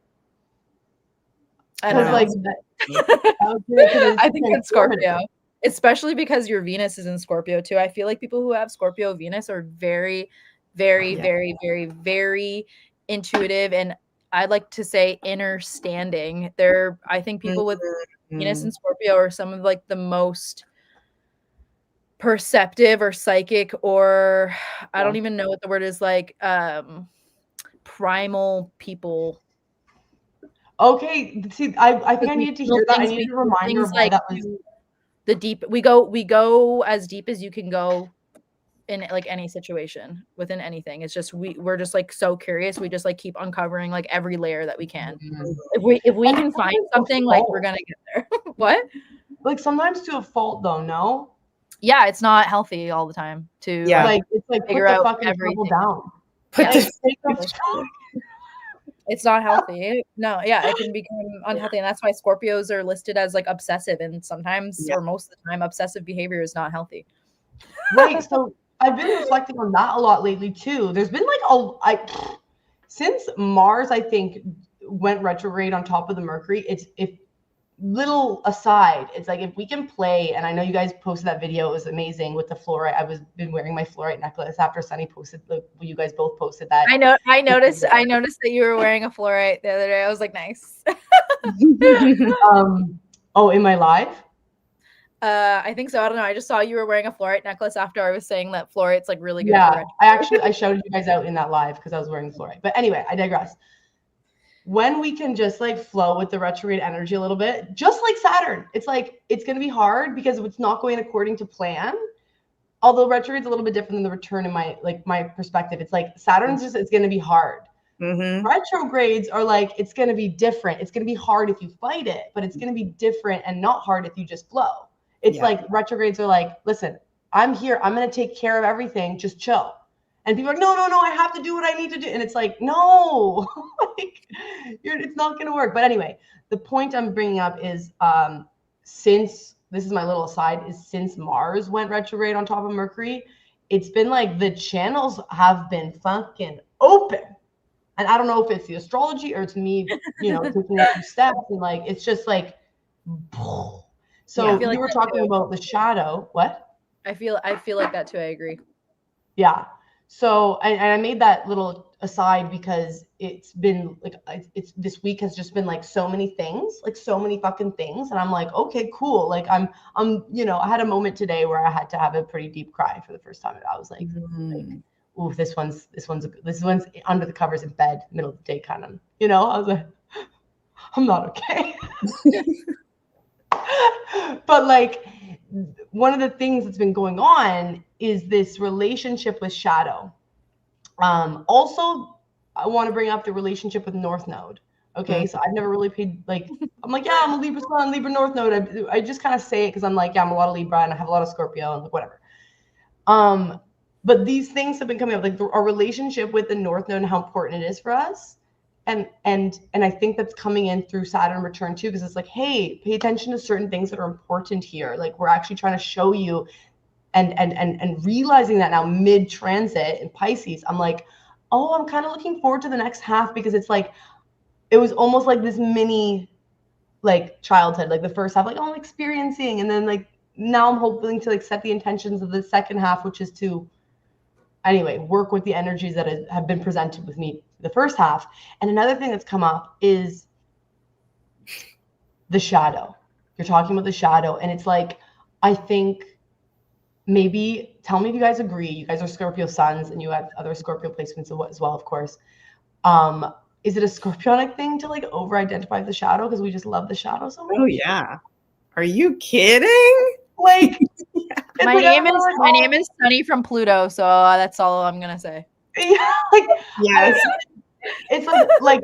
I don't know. Like, I think it's Scorpio, especially because your Venus is in Scorpio too. I feel like people who have Scorpio Venus are very, very, very, very, very intuitive, and I'd like to say understanding. I think people with Venus and Scorpio are some of like the most perceptive or psychic, or I don't even know what the word is, like primal people. Okay, see, I think I needed to hear that. I need a reminder of why that was the deep. We go as deep as you can go in like any situation within anything. It's just we're just like so curious. We just like keep uncovering like every layer that we can. If we can find something, like we're gonna get there. What? Like sometimes to a fault though, no? Yeah, it's not healthy all the time to like it's like figure put the out fucking everything down. It's not healthy. No, yeah, it can become unhealthy. And that's why Scorpios are listed as like obsessive. And sometimes or most of the time, obsessive behavior is not healthy. Right. So I've been reflecting on that a lot lately too. There's been like since Mars, I think, went retrograde on top of the Mercury, little aside, it's like if we can play, and I know you guys posted that video, it was amazing with the fluorite. I been wearing my fluorite necklace after Sunny posted you guys both posted that. I noticed that you were wearing a fluorite the other day. I was like, nice. Oh, in my live? I think so. I don't know. I just saw you were wearing a fluorite necklace after I was saying that fluorite's like really good. Yeah, I shouted you guys out in that live because I was wearing fluorite. But anyway, I digress. When we can just like flow with the retrograde energy a little bit, just like Saturn, it's like, it's going to be hard because if it's not going according to plan, although retrograde's a little bit different than the return in my perspective. It's like Saturn's just, it's going to be hard. Retrogrades are like, it's going to be different. It's going to be hard if you fight it, but it's going to be different and not hard if you just flow. It's like retrogrades are like, listen, I'm here. I'm going to take care of everything. Just chill. And people are like, no, I have to do what I need to do. And it's like, no, like, it's not going to work. But anyway, the point I'm bringing up is since, this is my little aside, is since Mars went retrograde on top of Mercury, it's been like the channels have been fucking open. And I don't know if it's the astrology or it's me, taking a few steps. And like, it's just like, so you were talking about the shadow. What? I feel like that too. I agree. Yeah. So, and I made that little aside because it's been like, this week has just been like so many things, like so many fucking things. And I'm like, okay, cool. Like I'm, I had a moment today where I had to have a pretty deep cry for the first time. I was like ooh, this one's under the covers in bed, middle of the day kind of, I was like, I'm not okay. But like, one of the things that's been going on is this relationship with shadow. Also, I want to bring up the relationship with North Node. Okay, so I've never really paid, like, I'm like, yeah, I'm a Libra Sun, Libra North Node. I just kind of say it because I'm like, yeah, I'm a lot of Libra and I have a lot of Scorpio and whatever. But these things have been coming up, like our relationship with the North Node and how important it is for us. And I think that's coming in through Saturn return too, because it's like, hey, pay attention to certain things that are important here. Like we're actually trying to show you and realizing that now mid-transit in Pisces, I'm like, oh, I'm kind of looking forward to the next half because it's like, it was almost like this mini like childhood, like the first half, like, oh, I'm experiencing. And then like, now I'm hoping to like set the intentions of the second half, which is to, anyway, work with the energies that have been presented with me the first half. And another thing that's come up is the shadow. You're talking about the shadow. And it's like, I think maybe, tell me if you guys agree. You guys are Scorpio suns and you have other Scorpio placements as well, of course. Is it a Scorpionic thing to like over-identify the shadow because we just love the shadow so much? Oh, yeah. Are you kidding? Like, my name is Sunny from Pluto, so that's all I'm gonna say. Yeah, like, yes, it's like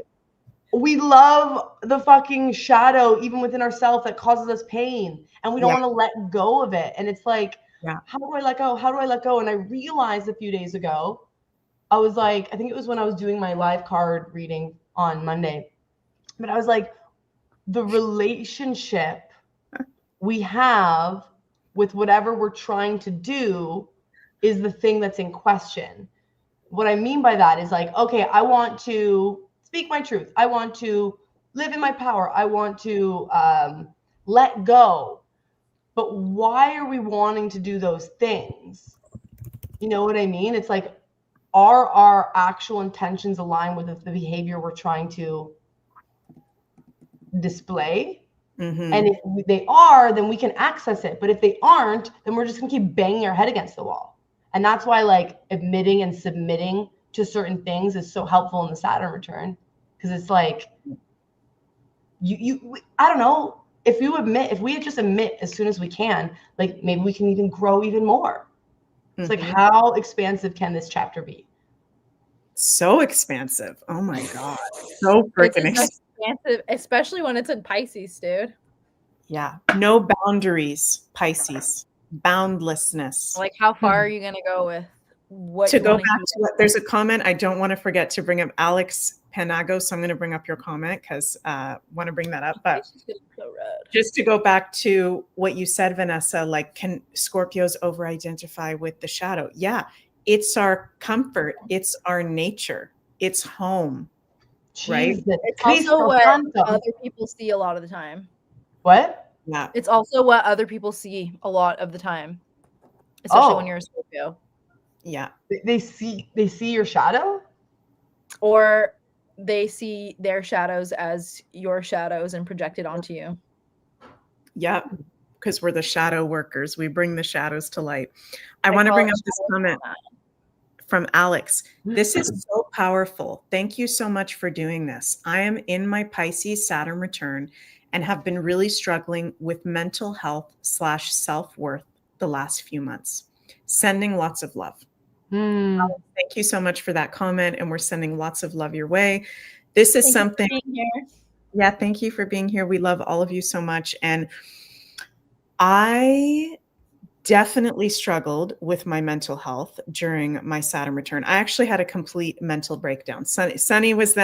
we love the fucking shadow even within ourselves that causes us pain, and we don't want to let go of it. And it's like, how do I let go? How do I let go? And I realized a few days ago, I was like, I think it was when I was doing my live card reading on Monday, but I was like, the relationship we have with whatever we're trying to do is the thing that's in question. What I mean by that is like, okay, I want to speak my truth. I want to live in my power. I want to let go. But why are we wanting to do those things? You know what I mean? It's like, are our actual intentions aligned with the behavior we're trying to display? And if they are, then we can access it. But if they aren't, then we're just gonna keep banging our head against the wall. And that's why like admitting and submitting to certain things is so helpful in the Saturn return. Because it's like, I don't know, if we just admit as soon as we can, like maybe we can even grow even more. It's like, how expansive can this chapter be? So expansive. Oh my God. So freaking expansive, especially when it's in Pisces, dude. Yeah. No boundaries, Pisces. Boundlessness. Like, how far are you going to go with what? To go back to what, there's a comment. I don't want to forget to bring up Alex Panago. So I'm going to bring up your comment because I want to bring that up. But just to go back to what you said, Vanessa, like, can Scorpios over-identify with the shadow? Yeah. It's our comfort. It's our nature. It's home. Right? It's also what other people see a lot of the time. What? Yeah. It's also what other people see a lot of the time, especially when you're a Scorpio. Yeah. They see your shadow? Or they see their shadows as your shadows and project it onto you. Yeah. Because we're the shadow workers. We bring the shadows to light. I want to bring up this comment from Alex. This is so powerful. Thank you so much for doing this. I am in my Pisces Saturn return and have been really struggling with mental health / self-worth the last few months. Sending lots of love. Thank you so much for that comment. And we're sending lots of love your way. This is something. Yeah, thank you for being here. We love all of you so much. And I definitely struggled with my mental health during my Saturn return. I actually had a complete mental breakdown. Sunny was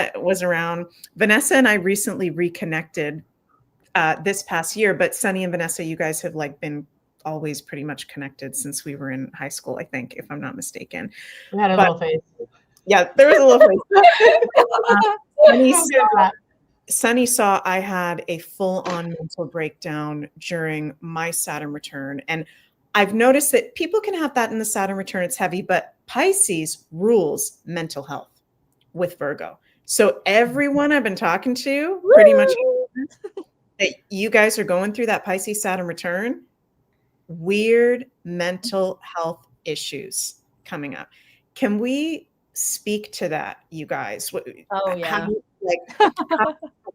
around. Vanessa and I recently reconnected this past year, but Sunny and Vanessa, you guys have like been always pretty much connected since we were in high school, I think, if I'm not mistaken. We had a little phase. Yeah, there was a little phase. Sunny saw I had a full-on mental breakdown during my Saturn return. And I've noticed that people can have that in the Saturn return. It's heavy, but Pisces rules mental health with Virgo. So everyone I've been talking to, pretty much that you guys are going through that Pisces Saturn return, weird mental health issues coming up. Can we speak to that, you guys? Oh, yeah.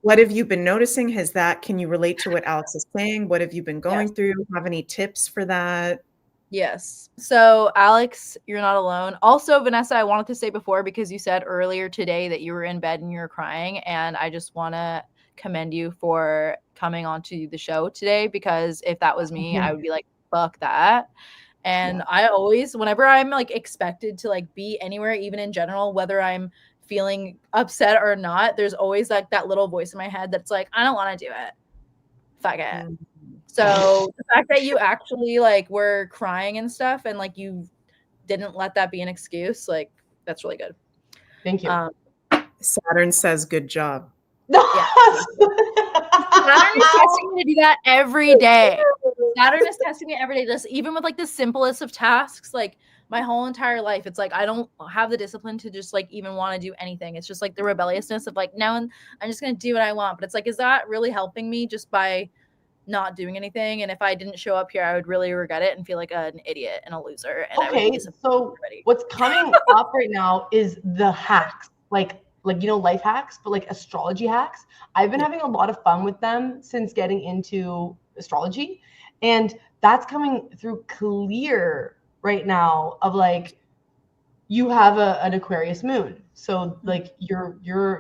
What have you been noticing? Can you relate to what Alex is saying? What have you been going through? Have any tips for that? Yes. So Alex, you're not alone. Also, Vanessa, I wanted to say before, because you said earlier today that you were in bed and you were crying, and I just want to commend you for coming onto the show today, because if that was me, I would be like, fuck that. And I always, whenever I'm like expected to like be anywhere, even in general, whether I'm feeling upset or not, there's always like that little voice in my head that's like, I don't want to do it. Fuck it. So the fact that you actually like were crying and stuff, and like you didn't let that be an excuse, like that's really good. Thank you. Saturn says good job. Yeah. Saturn is testing me to do that every day. Saturn is testing me every day. Just even with like the simplest of tasks, like my whole entire life, it's like I don't have the discipline to just like even want to do anything. It's just like the rebelliousness of like, no, I'm just gonna do what I want. But it's like, is that really helping me just by not doing anything? And if I didn't show up here, I would really regret it and feel like an idiot and a loser. And okay, so what's coming up right now is the hacks, like life hacks, but like astrology hacks. I've been having a lot of fun with them since getting into astrology, and that's coming through clear right now. Of like, you have an Aquarius moon, so like you're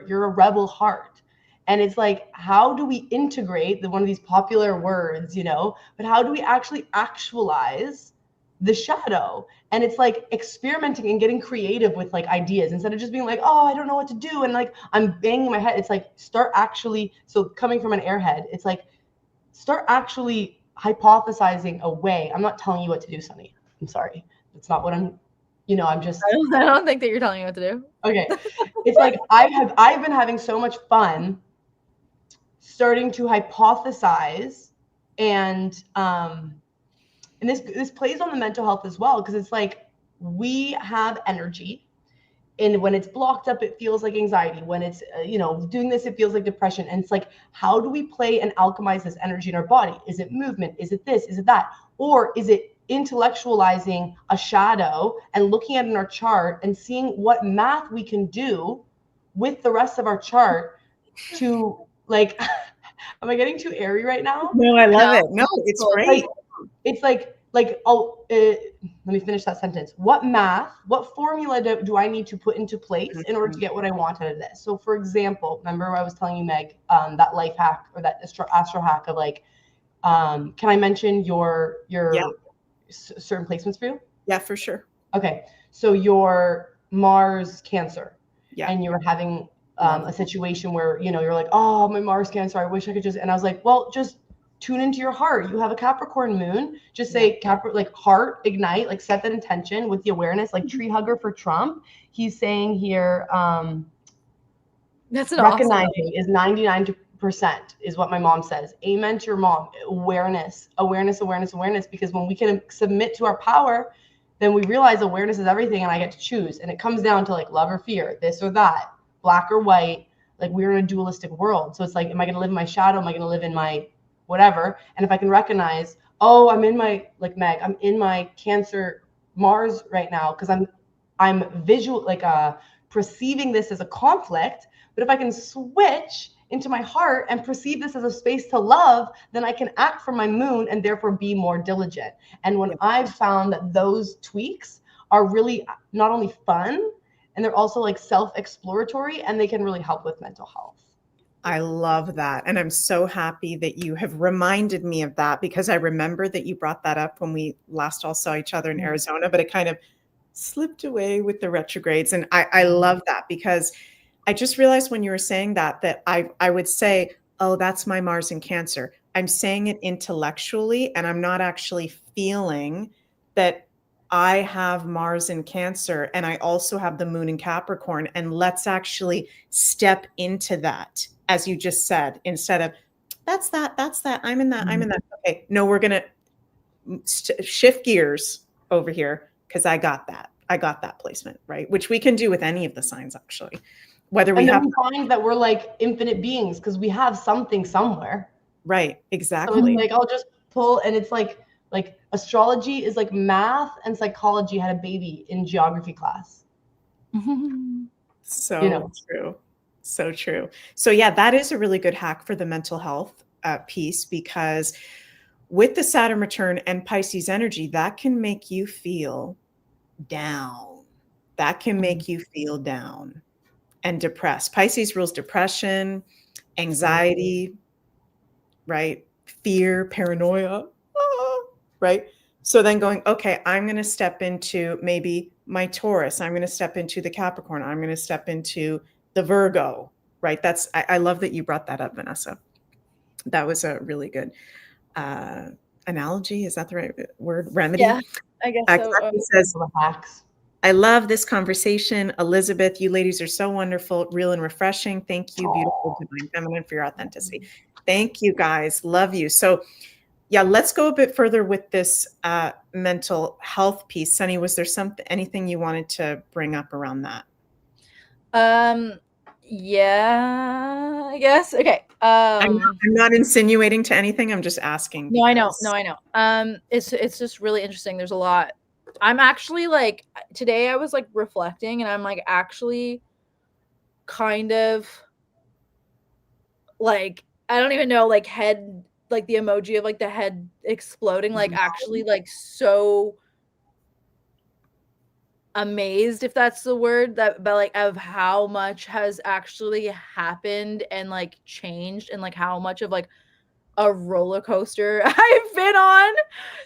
a rebel heart. And it's like, how do we integrate one of these popular words, but how do we actually actualize the shadow? And it's like experimenting and getting creative with like ideas, instead of just being like, oh, I don't know what to do, and like I'm banging my head. It's like, start actually, so coming from an airhead, it's like, start actually hypothesizing a way. I'm not telling you what to do, Sunny. I'm sorry. It's not what I'm just. I don't think that you're telling me what to do. Okay. It's like, I've been having so much fun starting to hypothesize, and this plays on the mental health as well, because it's like, we have energy, and when it's blocked up, it feels like anxiety. When it's doing this, it feels like depression. And it's like, how do we play and alchemize this energy in our body? Is it movement? Is it this? Is it that? Or is it intellectualizing a shadow and looking at it in our chart and seeing what math we can do with the rest of our chart to like, am I getting too airy right now? No, I love it. No, it's great. It's like, let me finish that sentence. What formula do I need to put into place in order to get what I want out of this? So for example, remember I was telling you, Meg, that life hack, or that astro hack of like, can I mention your certain placements for you? Yeah, for sure. Okay. So your Mars Cancer, and you were having a situation where, you're like, oh, my Mars Cancer, I wish I could and I was like, well, just tune into your heart. You have a Capricorn moon. Just say like heart, ignite, like set that intention with the awareness, like tree hugger for Trump. He's saying here, that's an recognizing is 99% is what my mom says. Amen to your mom. Awareness, because when we can submit to our power, then we realize awareness is everything, and I get to choose. And it comes down to like love or fear, this or that, black or white. Like, we're in a dualistic world. So it's like, am I going to live in my shadow? Am I going to live in my whatever? And if I can recognize, oh, I'm in my, like Meg, I'm in my Cancer Mars right now, because I'm visual, like perceiving this as a conflict. But if I can switch into my heart and perceive this as a space to love, then I can act from my moon and therefore be more diligent. And when I've found that those tweaks are really not only fun, and they're also like self-exploratory, and they can really help with mental health. I love that. And I'm so happy that you have reminded me of that, because I remember that you brought that up when we last all saw each other in Arizona, but it kind of slipped away with the retrogrades. And I love that, because I just realized when you were saying that I would say, oh, that's my Mars in Cancer. I'm saying it intellectually, and I'm not actually feeling that I have Mars in Cancer, and I also have the moon in Capricorn. And let's actually step into that, as you just said, instead of that's that, I'm in that, I'm in that. Okay, no, we're going to shift gears over here, because I got that placement, right? Which we can do with any of the signs, actually. Whether we have, we find that we're like infinite beings because we have something somewhere. Right, exactly. So it's like I'll just pull, and it's like astrology is like math and psychology had a baby in geography class. So true. So true. So yeah, that is a really good hack for the mental health piece, because with the Saturn return and Pisces energy, that can make you feel down. That can make you feel down and depressed. Pisces rules depression, anxiety, right? Fear, paranoia, right? So then going, okay, I'm going to step into maybe my Taurus. I'm going to step into the Capricorn. I'm going to step into the Virgo, right? I love that you brought that up, Vanessa. That was a really good analogy. Is that the right word? Remedy? Yeah, I guess so. Says, I love this conversation. Elizabeth, you ladies are so wonderful, real and refreshing. Thank you, beautiful, divine feminine, for your authenticity. Thank you, guys. Love you. So yeah, let's go a bit further with this mental health piece. Sunny, was there anything you wanted to bring up around that? Yeah, I guess. Okay. I'm not insinuating to anything. I'm just asking. No, I know. No, I know. It's just really interesting. There's a lot. I'm actually like, today I was like reflecting, and I'm like actually kind of like, I don't even know, like head, like the emoji of like the head exploding, like actually like so amazed, if that's the word, that but like of how much has actually happened and like changed, and like how much of like a roller coaster I've been on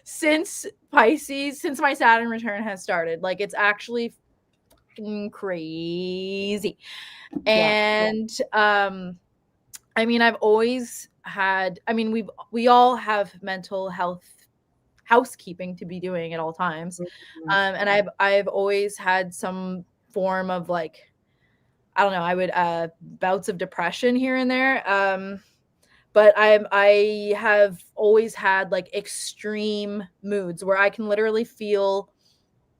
since Pisces, since my Saturn return has started. Like it's actually crazy. And I mean, I've always had, I mean, we all have mental health housekeeping to be doing at all times. And I've always had some form of like, I don't know, I would bouts of depression here and there. But I have always had like extreme moods where I can literally feel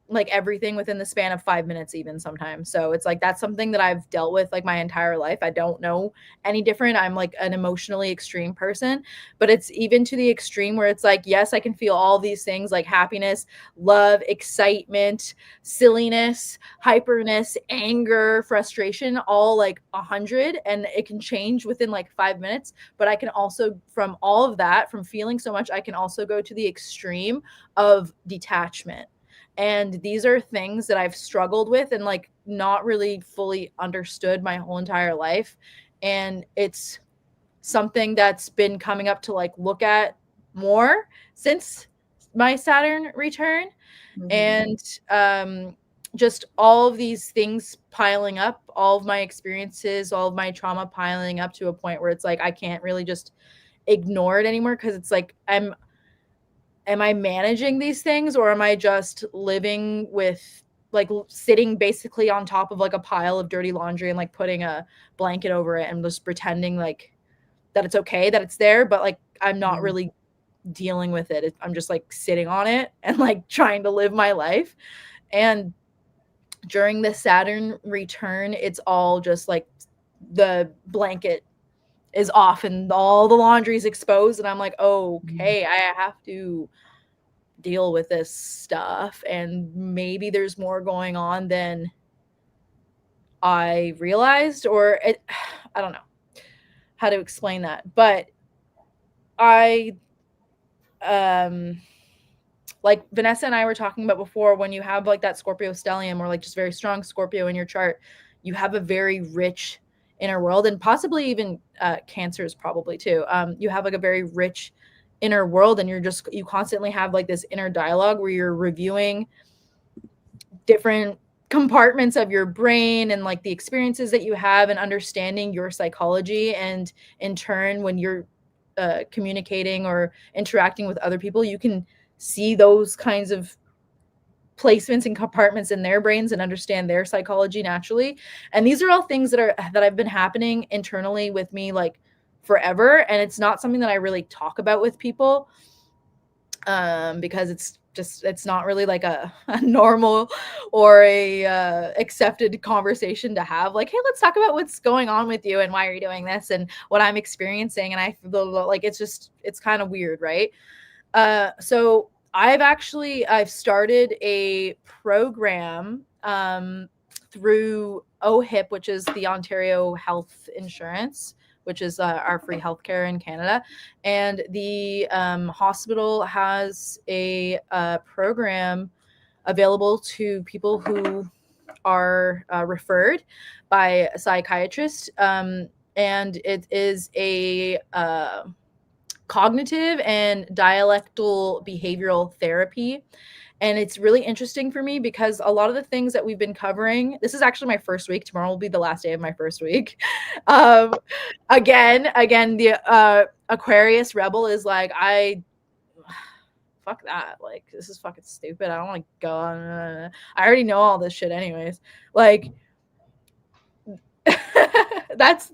like everything within the span of 5 minutes even sometimes. So it's like that's something that I've dealt with like my entire life. I don't know any different. I'm like an emotionally extreme person, but it's even to the extreme where it's like, yes, I can feel all these things like happiness, love, excitement, silliness, hyperness, anger, frustration, all like 100, and it can change within like 5 minutes. But I can also, from all of that, from feeling so much, I can also go to the extreme of detachment. And these are things that I've struggled with and like not really fully understood my whole entire life. And it's something that's been coming up to like look at more since my Saturn return. And just all of these things piling up, all of my experiences, all of my trauma piling up to a point where it's like I can't really just ignore it anymore, because it's like am I managing these things, or am I just living with like sitting basically on top of like a pile of dirty laundry and like putting a blanket over it and just pretending like that it's okay, that it's there, but like I'm not really dealing with it. I'm just like sitting on it and like trying to live my life. And during the Saturn return, it's all just like the blanket is off and all the laundry is exposed, and I'm like, okay, I have to deal with this stuff, and maybe there's more going on than I realized, or I don't know. how to explain that. But I like Vanessa and I were talking about before, when you have like that Scorpio stellium, or like just very strong Scorpio in your chart, you have a very rich inner world, and possibly even Cancers probably too. You have like a very rich inner world, and you constantly have like this inner dialogue where you're reviewing different compartments of your brain and like the experiences that you have, and understanding your psychology. And in turn, when you're communicating or interacting with other people, you can see those kinds of placements and compartments in their brains and understand their psychology naturally. And these are all things that have been happening internally with me like forever, and it's not something that I really talk about with people, because it's not really like a normal or a accepted conversation to have, like, hey, let's talk about what's going on with you and why are you doing this and what I'm experiencing. And I feel like it's kind of weird, right? So I've started a program through OHIP, which is the Ontario Health Insurance, which is our free healthcare in Canada. And the hospital has a program available to people who are referred by a psychiatrist. And it is a cognitive and dialectal behavioral therapy. And it's really interesting for me because a lot of the things that we've been covering, this is actually my first week. Tomorrow will be the last day of my first week. Again, the Aquarius rebel is like, fuck that. Like, this is fucking stupid. I don't want to go on. I already know all this shit anyways. Like, that's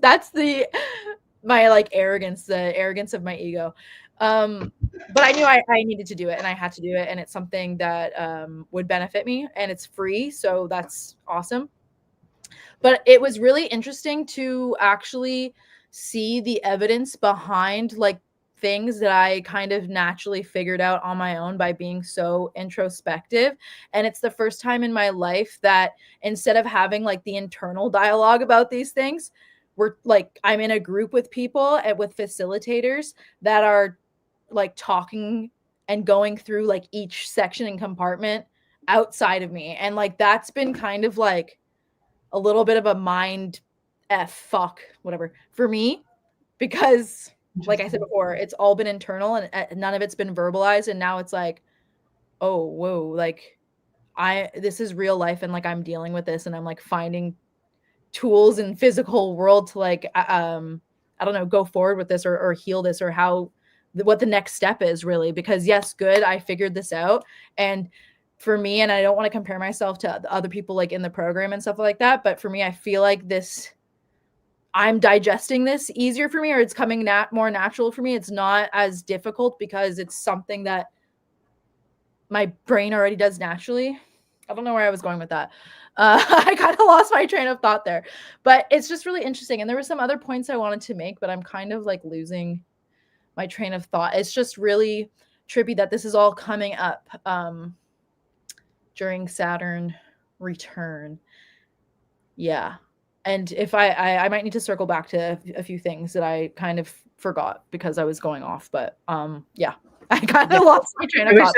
my like arrogance, the arrogance of my ego. But I knew I needed to do it, and I had to do it, and it's something that would benefit me, and it's free, so that's awesome. But it was really interesting to actually see the evidence behind like things that I kind of naturally figured out on my own by being so introspective. And it's the first time in my life that instead of having like the internal dialogue about these things, we're like, I'm in a group with people and with facilitators that are like talking and going through like each section and compartment outside of me. And like that's been kind of like a little bit of a mind fuck whatever for me, because like I said before, it's all been internal and none of it's been verbalized. And now it's like, oh, whoa, like this is real life, and like I'm dealing with this, and I'm like finding tools in physical world to like I don't know, go forward with this or heal this, or what the next step is really. Because yes, good, I figured this out. And for me, and I don't want to compare myself to the other people like in the program and stuff like that, but for me, I feel like I'm digesting this easier for me, or it's coming more natural for me. It's not as difficult because it's something that my brain already does naturally. I don't know where I was going with that. I kind of lost my train of thought there, but it's just really interesting. And there were some other points I wanted to make, but I'm kind of like losing my train of thought. It's just really trippy that this is all coming up during Saturn return. Yeah. And if I might need to circle back to a few things that I kind of forgot because I was going off, but yeah, I kind of lost my train of thought.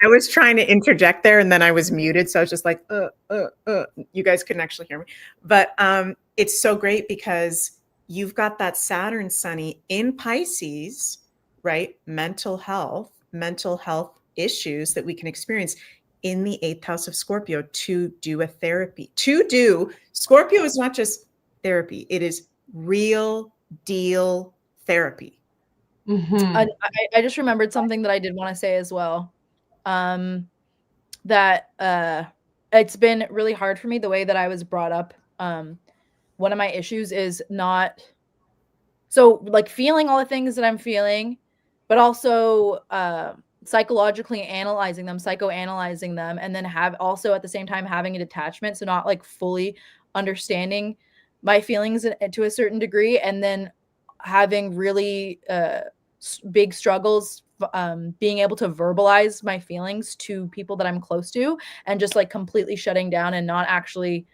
I was trying to interject there, and then I was muted, so I was just like, you guys couldn't actually hear me. But it's so great because you've got that Saturn sunny in Pisces, right? Mental health issues that we can experience in the 8th house of Scorpio to do a therapy. Scorpio is not just therapy, it is real deal therapy. Mm-hmm. I just remembered something that I did want to say as well. That it's been really hard for me the way that I was brought up. One of my issues is not so like feeling all the things that I'm feeling, but also psychologically psychoanalyzing them, and then have also at the same time having a detachment. So not like fully understanding my feelings to a certain degree, and then having really big struggles being able to verbalize my feelings to people that I'm close to, and just like completely shutting down and not actually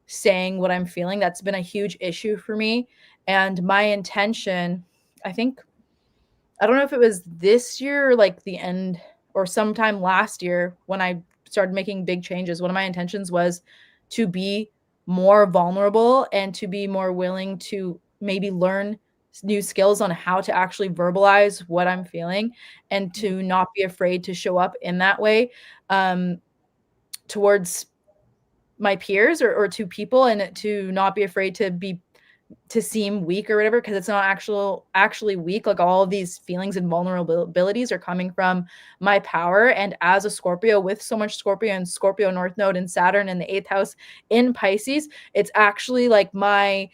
saying what I'm feeling. That's been a huge issue for me. And my intention, I think, I don't know if it was this year or like the end or sometime last year when I started making big changes. One of my intentions was to be more vulnerable and to be more willing to maybe learn new skills on how to actually verbalize what I'm feeling and to not be afraid to show up in that way towards my peers or to people, and to not be afraid to seem weak or whatever, because it's not actually weak. Like all of these feelings and vulnerabilities are coming from my power. And as a Scorpio, with so much Scorpio and Scorpio North Node and Saturn in the 8th house in Pisces, it's actually like my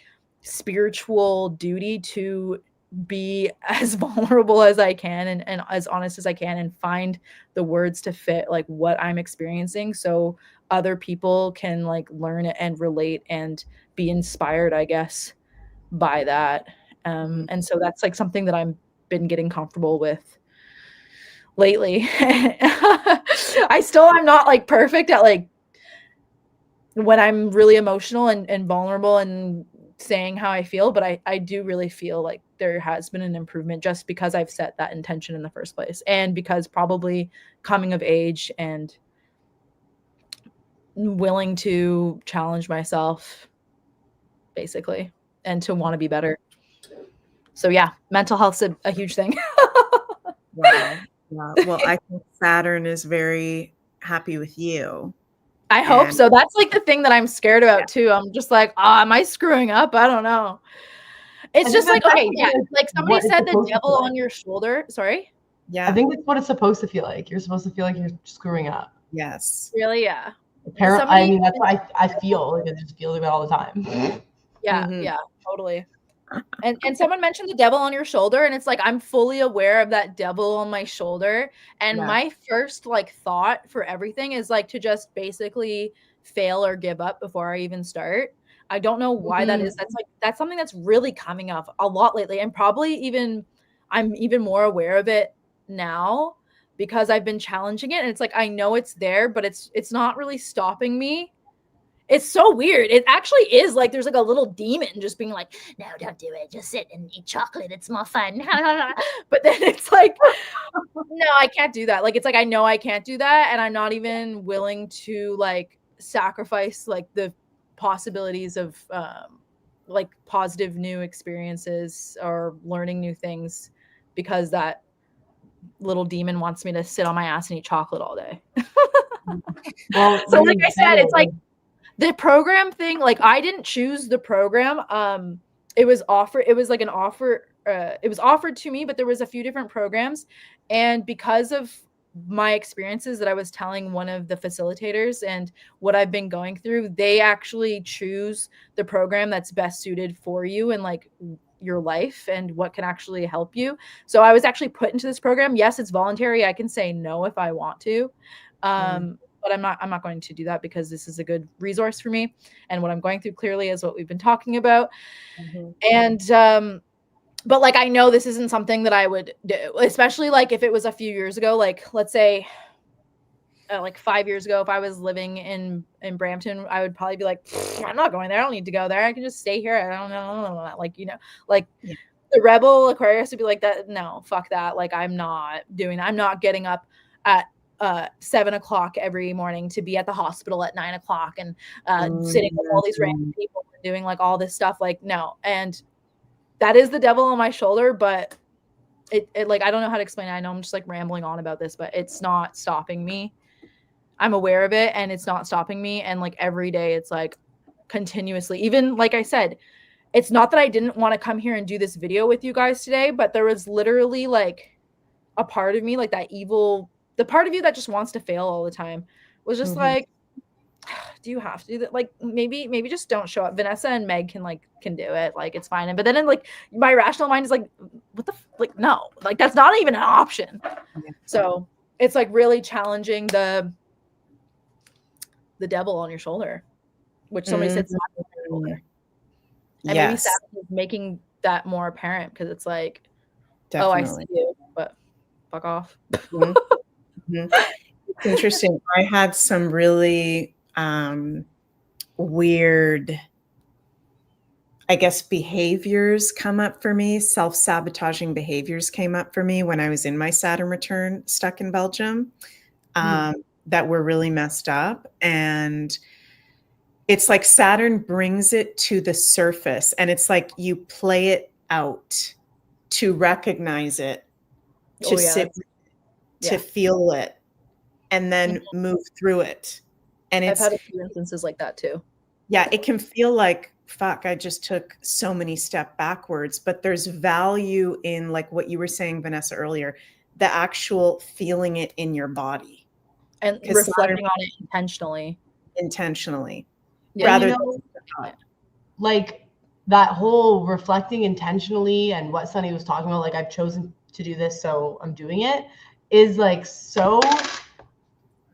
spiritual duty to be as vulnerable as I can and as honest as I can and find the words to fit like what I'm experiencing, so other people can like learn it and relate and be inspired, I guess, by that. And so that's like something that I've been getting comfortable with lately. I'm not like perfect at like when I'm really emotional and vulnerable and saying how I feel, but I do really feel like there has been an improvement just because I've set that intention in the first place, and because probably coming of age and willing to challenge myself basically and to want to be better. So yeah, mental health's a huge thing. Wow. Yeah. Well, I think Saturn is very happy with you. I hope so. That's like the thing that I'm scared about too. I'm just like, am I screwing up? I don't know. It's just like, okay, yeah, like somebody said the devil on your shoulder. Sorry? Yeah. I think that's what it's supposed to feel like. You're supposed to feel like you're screwing up. Yes. Really? Yeah. Apparently, I mean, that's what I feel. Like I just feel like it all the time. Yeah, yeah, totally. And someone mentioned the devil on your shoulder, and it's like I'm fully aware of that devil on my shoulder. And my first like thought for everything is like to just basically fail or give up before I even start. I don't know why that is. That's something that's really coming up a lot lately, and probably even I'm even more aware of it now because I've been challenging it. And it's like I know it's there, but it's not really stopping me. It's so weird. It actually is like there's like a little demon just being like, no, don't do it. Just sit and eat chocolate. It's more fun. But then it's like, no, I can't do that. Like, it's like, I know I can't do that. And I'm not even willing to like sacrifice like the possibilities of like positive new experiences or learning new things because that little demon wants me to sit on my ass and eat chocolate all day. Well, so like I said, it's like, the program thing, like I didn't choose the program. It was offered. It was like an offer. It was offered to me, but there was a few different programs. And because of my experiences that I was telling one of the facilitators and what I've been going through, they actually choose the program that's best suited for you and like your life and what can actually help you. So I was actually put into this program. Yes, it's voluntary. I can say no if I want to. But I'm not going to do that because this is a good resource for me. And what I'm going through clearly is what we've been talking about. And, but like, I know this isn't something that I would do, especially like if it was a few years ago, like let's say like 5 years ago, if I was living in Brampton, I would probably be like, I'm not going there. I don't need to go there. I can just stay here. I don't know. Like, you know, like the rebel Aquarius would be like that. No, fuck that. Like, I'm not doing that. I'm not getting up at 7 o'clock every morning to be at the hospital at 9 o'clock and sitting with all these random people and doing like all this stuff. Like, no. And that is the devil on my shoulder, but it like, I don't know how to explain it. I know I'm just like rambling on about this, but it's not stopping me. I'm aware of it and it's not stopping me. And like every day it's like continuously, even like I said, it's not that I didn't want to come here and do this video with you guys today, but there was literally like a part of me, like that evil, the part of you that just wants to fail all the time was just like, do you have to do that? Like maybe just don't show up. Vanessa and Meg can do it. Like it's fine. But then in like my rational mind is like, what the like, no, like that's not even an option. So it's like really challenging the devil on your shoulder, which somebody said on your shoulder. And maybe Saturn is making that more apparent because it's like, oh, I see you, but fuck off. It's interesting. I had some really weird I guess behaviors come up for me. Self-sabotaging behaviors came up for me when I was in my Saturn return stuck in Belgium, that were really messed up. And it's like Saturn brings it to the surface, and it's like you play it out to recognize it, to sit, to feel it, and then move through it. And I've had a few instances like that too. Yeah, it can feel like, fuck, I just took so many steps backwards, but there's value in, like what you were saying, Vanessa, earlier, the actual feeling it in your body. And reflecting on it intentionally. Yeah, rather than like that whole reflecting intentionally and what Sunny was talking about, like I've chosen to do this, so I'm doing it, is like so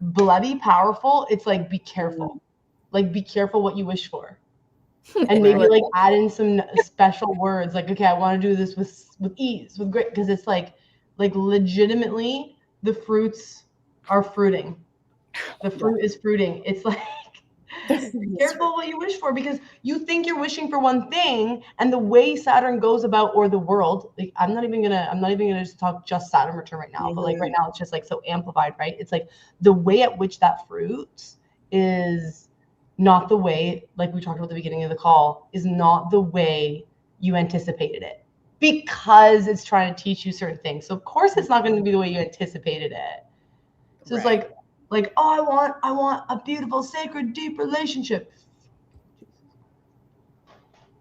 bloody powerful. It's like, be careful. Like, be careful what you wish for. And maybe like add in some special words, like, okay, I want to do this with ease, with great, because it's like legitimately the fruits are fruiting. The fruit is fruiting. It's like, be careful what you wish for, because you think you're wishing for one thing, and the way Saturn goes about, or the world, like I'm not even gonna just talk just Saturn return right now, but like right now it's just like so amplified, right? It's like the way at which that fruit is not the way, like we talked about at the beginning of the call, is not the way you anticipated it, because it's trying to teach you certain things. So of course it's not going to be the way you anticipated it. So it's like, oh, I want a beautiful, sacred, deep relationship.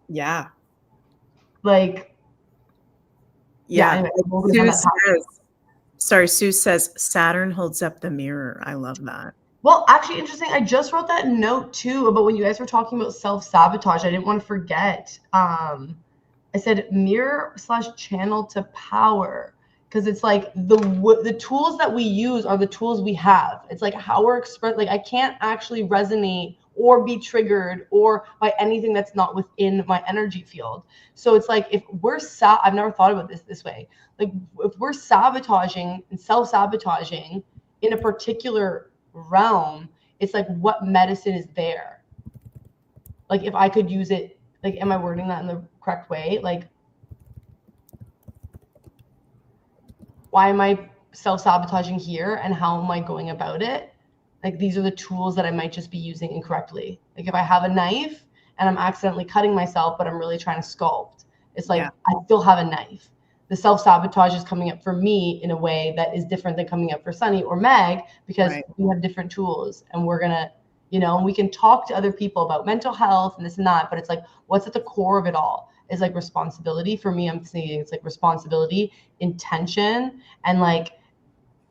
Yeah. Like, yeah. Sue says Saturn holds up the mirror. I love that. Well, actually, interesting. I just wrote that note too about when you guys were talking about self-sabotage. I didn't want to forget. I said mirror / channel to power, because it's like the tools that we use are the tools we have. It's like how we're expressed. Like I can't actually resonate or be triggered or by anything that's not within my energy field. So it's like if we're I've never thought about this way. Like if we're sabotaging and self-sabotaging in a particular realm, it's like, what medicine is there? Like if I could use it, like, am I wording that in the correct way? Like, why am I self-sabotaging here, and how am I going about it? Like, these are the tools that I might just be using incorrectly. Like if I have a knife and I'm accidentally cutting myself, but I'm really trying to sculpt, it's like, I still have a knife. The self-sabotage is coming up for me in a way that is different than coming up for Sunny or Meg, because we have different tools, and we're gonna, we can talk to other people about mental health and this and that, but it's like, what's at the core of it all is like responsibility. For me, I'm thinking it's like responsibility, intention, and like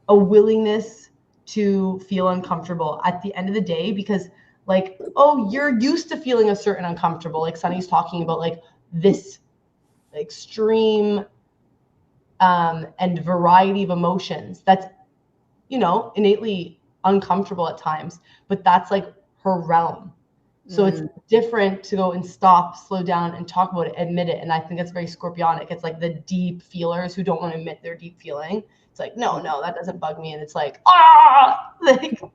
a willingness to feel uncomfortable at the end of the day, because like, oh, you're used to feeling a certain uncomfortable, like Sunny's talking about, like this extreme and variety of emotions that's innately uncomfortable at times, but that's like her realm. So it's different to go and stop, slow down, and talk about it, admit it. And I think that's very Scorpionic. It's like the deep feelers who don't want to admit their deep feeling. It's like, no, that doesn't bug me. And it's like, like, so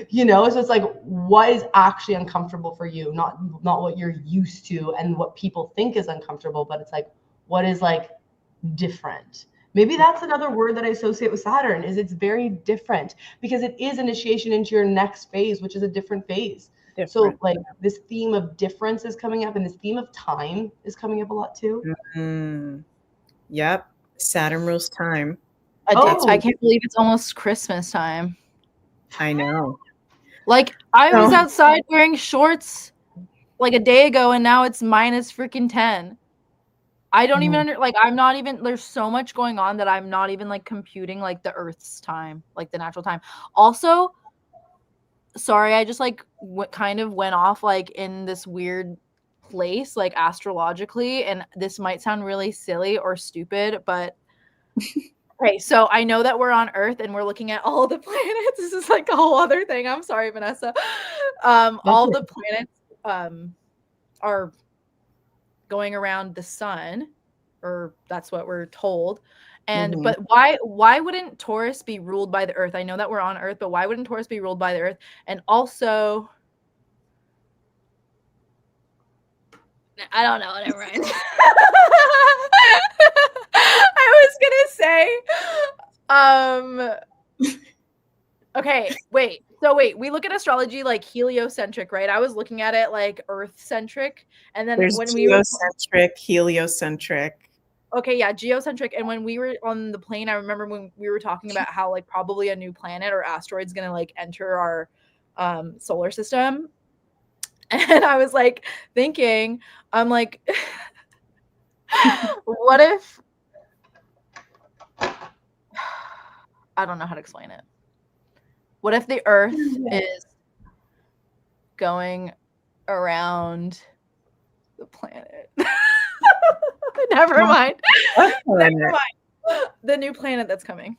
it's like, what is actually uncomfortable for you? Not what you're used to and what people think is uncomfortable, but it's like, what is like different? Maybe that's another word that I associate with Saturn, is it's very different, because it is initiation into your next phase, which is a different phase. So like this theme of difference is coming up, and this theme of time is coming up a lot too. Yep. Saturn rules time. I can't believe it's almost Christmas time. I know. Like I was outside wearing shorts like a day ago, and now it's minus freaking 10. I don't even I'm not even, there's so much going on that I'm not even like computing like the Earth's time, like the natural time. Also, sorry, I just like kind of went off like in this weird place, like astrologically, and this might sound really silly or stupid, but okay, so I know that we're on Earth and we're looking at all the planets. This is like a whole other thing. I'm sorry, Vanessa. All the planets are going around the sun, or that's what we're told. And but why wouldn't Taurus be ruled by the Earth? I know that we're on Earth, but why wouldn't Taurus be ruled by the Earth? And also, I don't know. Never mind. I was gonna say, okay, wait. So wait, we look at astrology like heliocentric, right? I was looking at it like Earth-centric, and then There's when we were geocentric, heliocentric. okay, yeah, geocentric. And when we were on the plane, I remember when we were talking about how like probably a new planet or asteroid's gonna like enter our solar system. And I was like thinking, I'm like, what if I don't know how to explain it. What if the Earth is going around the planet? Never mind. Never mind. The new planet that's coming.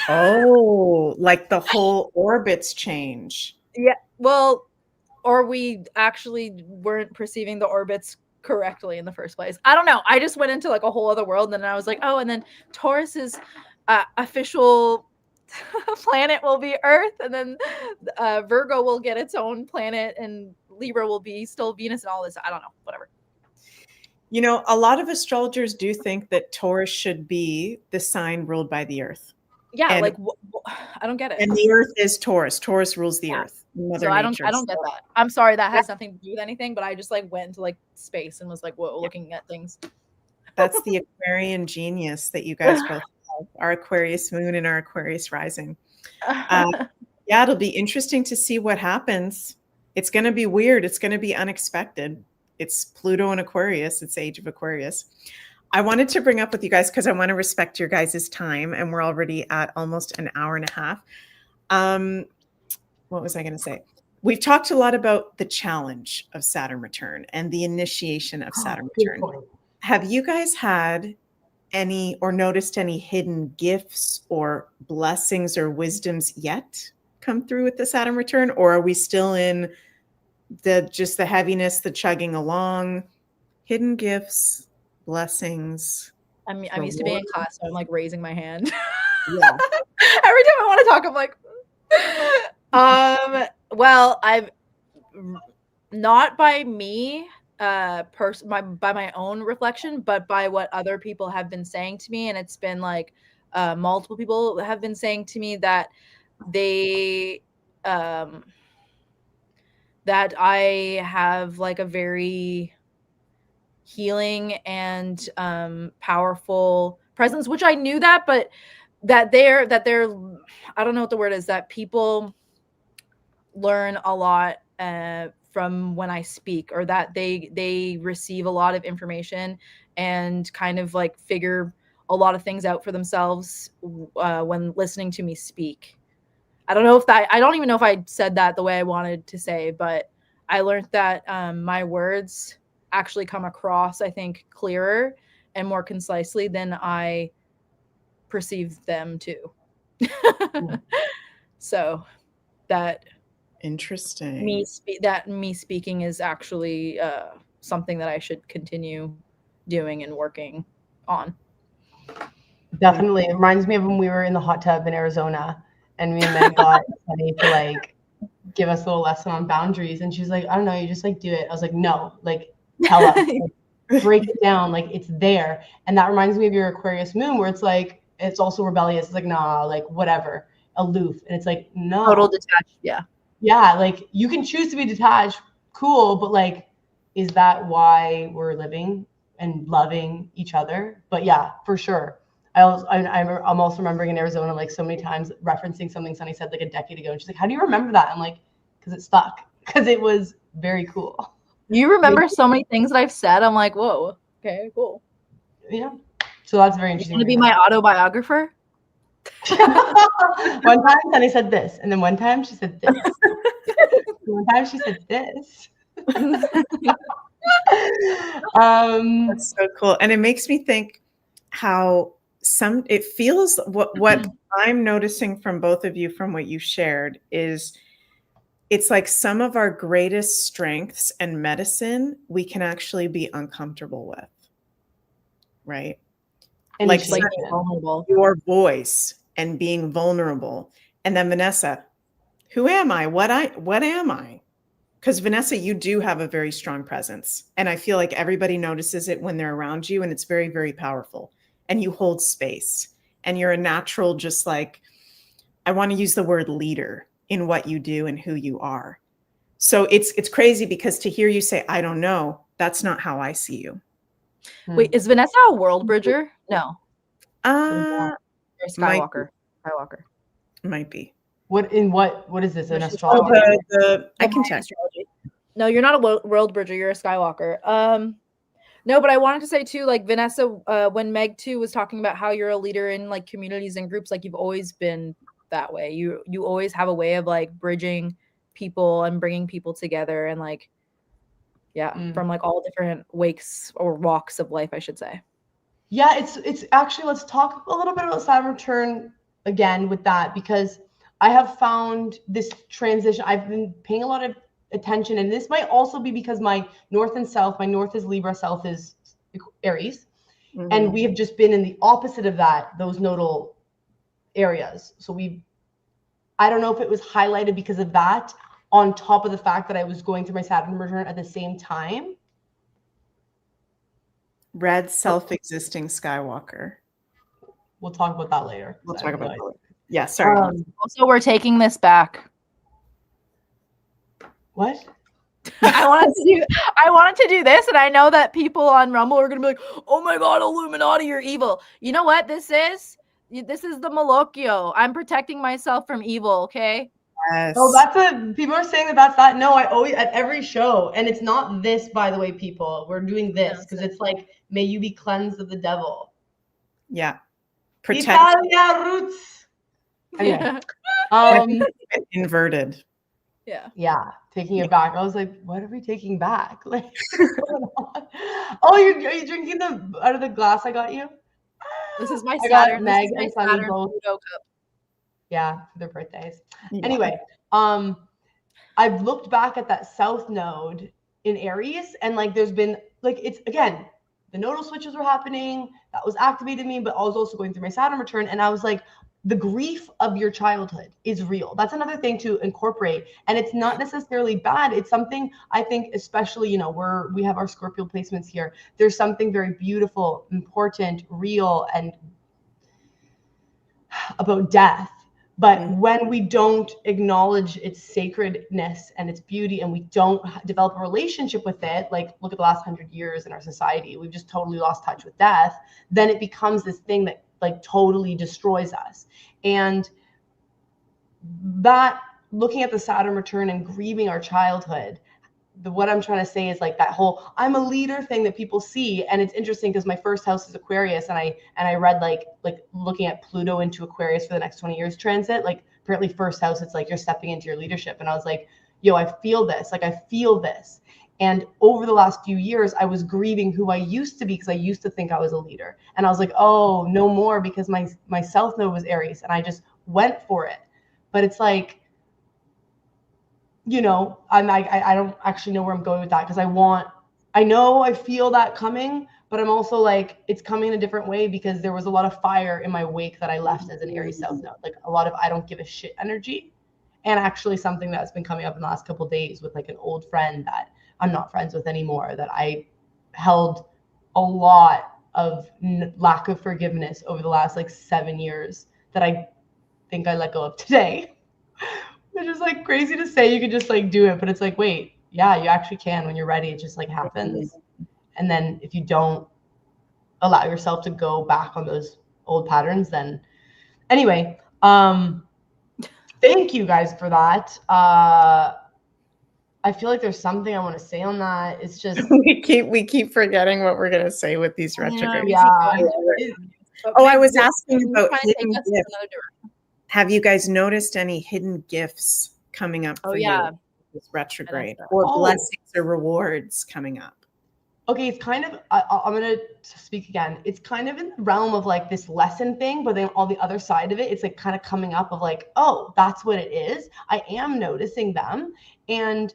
Oh, like the whole orbits change. Yeah. Well, or we actually weren't perceiving the orbits correctly in the first place. I don't know. I just went into like a whole other world, and then I was like, oh, and then Taurus's official planet will be Earth, and then Virgo will get its own planet, and Libra will be still Venus, and all this. I don't know. Whatever. You know, a lot of astrologers do think that Taurus should be the sign ruled by the Earth. Yeah, and, like I don't get it. And the Earth is Taurus. Taurus rules the Earth. So I don't get that. I'm sorry, that has nothing to do with anything, but I just like went into like space and was like, whoa, looking at things. That's the Aquarian genius that you guys both have, our Aquarius moon and our Aquarius rising. Yeah, it'll be interesting to see what happens. It's going to be weird. It's going to be unexpected. It's Pluto and Aquarius. It's age of Aquarius. I wanted to bring up with you guys because I want to respect your guys' time, and we're already at almost an hour and a half. What was I going to say? We've talked a lot about the challenge of Saturn return and the initiation of Saturn return. Have you guys had any or noticed any hidden gifts or blessings or wisdoms yet come through with the Saturn return? Or are we still in just the heaviness, the chugging along, hidden gifts, blessings? I'm used to being in class, so I'm like raising my hand. Yeah. Every time I want to talk, I'm like, well, I've not by me, by my own reflection, but by what other people have been saying to me. And it's been like, multiple people have been saying to me that they, that I have like a very healing and powerful presence, which I knew that, but that they're I don't know what the word is, that people learn a lot from when I speak, or that they receive a lot of information and kind of like figure a lot of things out for themselves when listening to me speak. I don't even know if I said that the way I wanted to say, but I learned that my words actually come across, I think, clearer and more concisely than I perceive them to. So that interesting. Me speaking is actually something that I should continue doing and working on. Definitely. It reminds me of when we were in the hot tub in Arizona and me and Meg got Sunny to like give us a little lesson on boundaries. And she's like, I don't know, you just like do it. I was like, no, like tell us, like, break it down. Like it's there. And that reminds me of your Aquarius moon where it's like, it's also rebellious. It's like, nah, like whatever, aloof. And it's like, no. Total detached. Yeah. Yeah. Like you can choose to be detached. Cool. But like, is that why we're living and loving each other? But yeah, for sure. I'm also remembering in Arizona, like so many times referencing something Sunny said like a decade ago. And she's like, how do you remember that? I'm like, because it stuck. Because it was very cool. You remember so many things that I've said. I'm like, whoa. Okay, cool. Yeah. So that's very interesting. You want to be my autobiographer? One time Sunny said this, and then one time she said this. One time she said this. That's so cool. And it makes me think how it feels what I'm noticing from both of you, from what you shared, is it's like some of our greatest strengths and medicine we can actually be uncomfortable with, right? And like vulnerable. Your voice and being vulnerable. And then Vanessa, who am I? What am I? Because Vanessa, you do have a very strong presence. And I feel like everybody notices it when they're around you. And it's very, very powerful. And you hold space. And you're a natural, just like, I want to use the word leader in what you do and who you are. So it's crazy because to hear you say, I don't know, that's not how I see you. Wait, is Vanessa a world bridger? No. Or a Skywalker. Skywalker. Might be. What is this? An She's astrology? I can check. Astrology. No, you're not a world bridger. You're a Skywalker. No, but I wanted to say too, like Vanessa, when Meg too was talking about how you're a leader in like communities and groups, like you've always been that way. You always have a way of like bridging people and bringing people together and like, from like all different wakes or walks of life, I should say. Yeah, it's actually, let's talk a little bit about Saturn return again with that, because I have found this transition. I've been paying a lot of attention, and this might also be because my north and south, my north is Libra, south is Aries, and we have just been in the opposite of that, those nodal areas. So I don't know if it was highlighted because of that, on top of the fact that I was going through my Saturn return at the same time. Red self-existing Skywalker. We'll talk about that later. We'll talk about that later. Yeah, sorry. Also, we're taking this back. What? I wanted to do this, and I know that people on Rumble are gonna be like, "Oh my God, Illuminati, you're evil." You know what this is? This is the Malocchio. I'm protecting myself from evil. Okay. Yes. Oh, people are saying that's that. No, I always at every show, and it's not this, by the way, people. We're doing this because it's like, may you be cleansed of the devil. Yeah. Italia roots. Anyway, inverted. Yeah, taking it back. I was like, what are we taking back? Like, what's going on? Oh, are you drinking out of the glass I got you? This is my I Saturn. got Meg this is my and Sunny Saturn both. Pluto cup. Yeah, for their birthdays. Yeah. Anyway, I've looked back at that south node in Aries, and like there's been like, it's again, the nodal switches were happening, that was activating me, but I was also going through my Saturn return, and I was like, the grief of your childhood is real. That's another thing to incorporate, and it's not necessarily bad. It's something, I think, especially, you know, we have our Scorpio placements here. There's something very beautiful, important, real, and about death. But when we don't acknowledge its sacredness and its beauty, and we don't develop a relationship with it, like look at the last 100 years in our society, we've just totally lost touch with death, then it becomes this thing that like totally destroys us. And that, looking at the Saturn return and grieving our childhood, what I'm trying to say is like that whole I'm a leader thing that people see. And it's interesting because my first house is Aquarius, and I read like looking at Pluto into Aquarius for the next 20 years transit, like apparently first house, it's like you're stepping into your leadership. And I was like, yo, I feel this. Like I feel this. And over the last few years, I was grieving who I used to be, because I used to think I was a leader. And I was like, oh, no more, because my south node was Aries, and I just went for it. But it's like, you know, I don't actually know where I'm going with that, because I feel that coming, but I'm also like, it's coming in a different way, because there was a lot of fire in my wake that I left as an Aries south node, like a lot of I don't give a shit energy. And actually something that's been coming up in the last couple of days with like an old friend that I'm not friends with anymore, that I held a lot of lack of forgiveness over the last like 7 years, that I think I let go of today. It's just like crazy to say you could just like do it, but it's like, wait, yeah, you actually can when you're ready. It just like happens. And then if you don't allow yourself to go back on those old patterns, then anyway, thank you guys for that. I feel like there's something I want to say on that. It's just we keep forgetting what we're gonna say with these retrogrades. Yeah. I was asking about hidden gifts. Have you guys noticed any hidden gifts coming up for you this retrograde, or blessings or rewards coming up? Okay, it's kind of, I'm going to speak again. It's kind of in the realm of like this lesson thing, but then on the other side of it, it's like kind of coming up of like, oh, that's what it is. I am noticing them. And,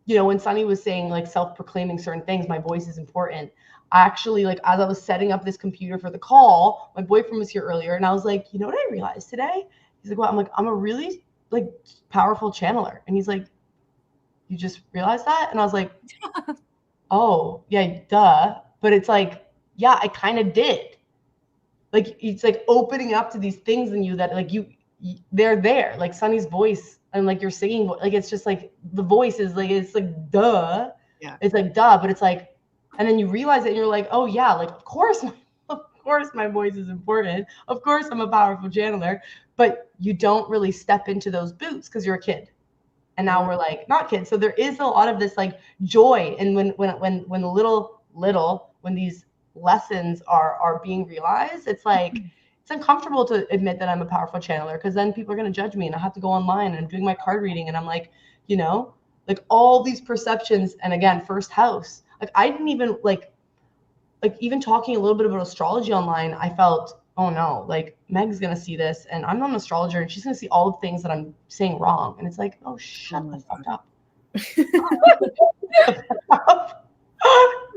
you know, when Sunny was saying like self-proclaiming certain things, my voice is important. I actually, like, as I was setting up this computer for the call, my boyfriend was here earlier, and I was like, you know what I realized today? He's like, well, I'm like, I'm a really like powerful channeler. And he's like, you just realized that? And I was like, oh, yeah, duh. But it's like, yeah, I kind of did. Like, it's like opening up to these things in you that like they're there. Like Sunny's voice and like you're singing, like it's just like the voice is like, it's like, duh. Yeah. It's like, duh. But it's like, and then you realize it and you're like, oh, yeah, like, of course my voice is important. Of course I'm a powerful channeler. But you don't really step into those boots because you're a kid. And now we're like not kids. So there is a lot of this like joy. And when the little when these lessons are being realized, it's like it's uncomfortable to admit that I'm a powerful channeler, because then people are going to judge me and I have to go online and I'm doing my card reading and I'm like, you know, like all these perceptions. And again, first house, like I didn't even like even talking a little bit about astrology online, I felt, oh no, like Meg's gonna see this and I'm not an astrologer and she's gonna see all the things that I'm saying wrong. And it's like, oh, shut the fuck up.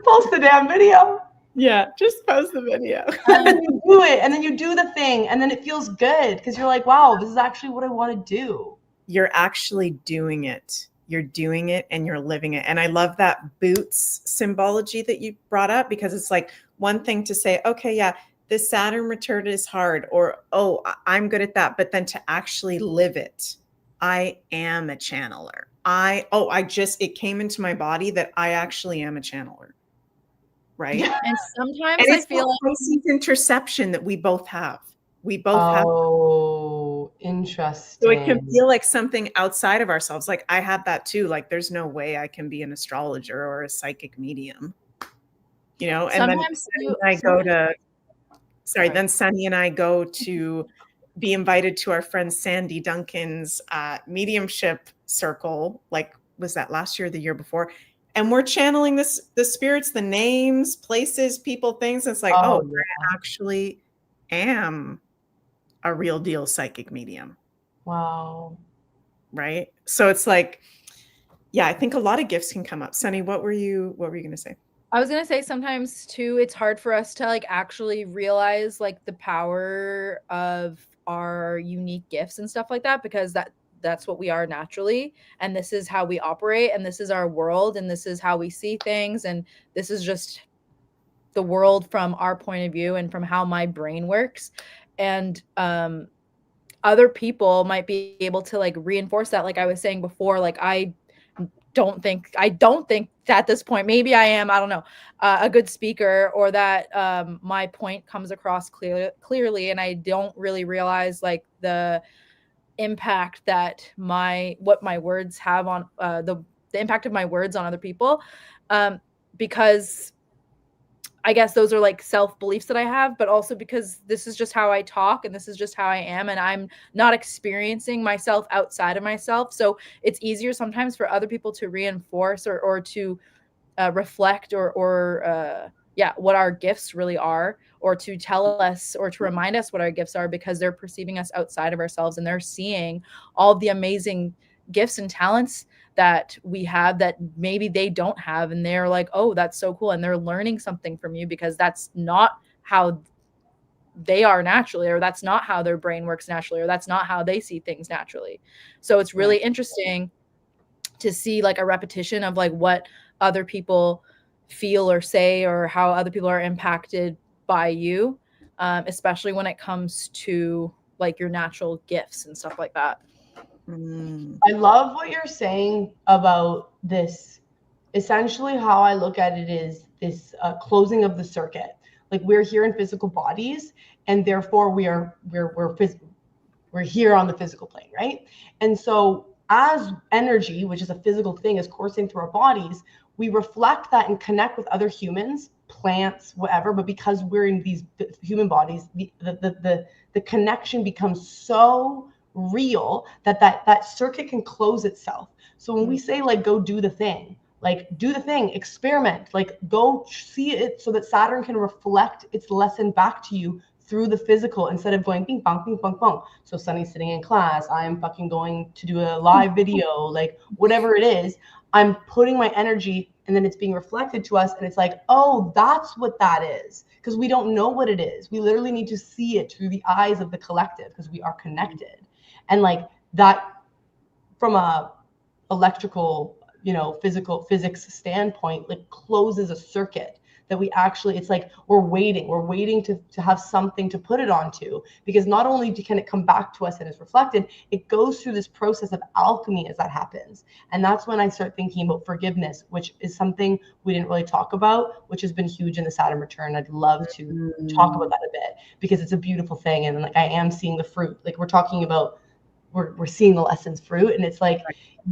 Post the damn video. Yeah, just post the video. And then you do it, and then you do the thing, and then it feels good because you're like, wow, this is actually what I want to do. You're actually doing it. You're doing it and you're living it. And I love that boots symbology that you brought up, because it's like one thing to say, okay, yeah, this Saturn return is hard, or, oh, I'm good at that. But then to actually live it. I am a channeler. It came into my body that I actually am a channeler. Right. And sometimes I feel like Pisces interception that we both have. We both have. Oh, interesting. So it can feel like something outside of ourselves. Like I have that too. Like there's no way I can be an astrologer or a psychic medium. You know, and sometimes then Sunny and I go to be invited to our friend Sandy Duncan's mediumship circle. Like, was that last year or the year before? And we're channeling the spirits, the names, places, people, things. It's like, I actually am a real deal psychic medium. Wow. Right. So it's like, yeah, I think a lot of gifts can come up. Sunny, what were you going to say? I was going to say sometimes too, it's hard for us to like actually realize like the power of our unique gifts and stuff like that, because that's what we are naturally, and this is how we operate, and this is our world, and this is how we see things, and this is just the world from our point of view and from how my brain works. And other people might be able to like reinforce that, like I was saying before. Like I don't think at this point, maybe I am, I don't know, a good speaker, or that my point comes across clearly, and I don't really realize like the impact that what my words have on the impact of my words on other people, because I guess those are like self-beliefs that I have, but also because this is just how I talk and this is just how I am, and I'm not experiencing myself outside of myself. So it's easier sometimes for other people to reinforce or to reflect or what our gifts really are, or to tell us or to remind us what our gifts are, because they're perceiving us outside of ourselves and they're seeing all the amazing gifts and talents that we have that maybe they don't have. And they're like, oh, that's so cool. And they're learning something from you, because that's not how they are naturally, or that's not how their brain works naturally, or that's not how they see things naturally. So it's really interesting to see like a repetition of like what other people feel or say, or how other people are impacted by you, especially when it comes to like your natural gifts and stuff like that. I love what you're saying about this. Essentially, how I look at it is this closing of the circuit. Like we're here in physical bodies, and therefore we're here on the physical plane, right? And so as energy, which is a physical thing, is coursing through our bodies, we reflect that and connect with other humans, plants, whatever. But because we're in these human bodies, the connection becomes so real that circuit can close itself. So when we say like go do the thing, like do the thing, experiment, like go see it, so that Saturn can reflect its lesson back to you through the physical, instead of going bing bong bing bong bong. So Sunny's sitting in class, I am fucking going to do a live video, like whatever it is, I'm putting my energy, and then it's being reflected to us, and it's like, oh, that's what that is. Because we don't know what it is. We literally need to see it through the eyes of the collective, because we are connected. And like that, from a electrical physics standpoint, like closes a circuit that we actually, it's like we're waiting to have something to put it onto, because not only can it come back to us and is reflected, it goes through this process of alchemy as that happens. And that's when I start thinking about forgiveness, which is something we didn't really talk about, which has been huge in the Saturn return. I'd love to talk about that a bit, because it's a beautiful thing. And like, I am seeing the fruit, like we're talking about, we're seeing the lessons fruit. And it's like,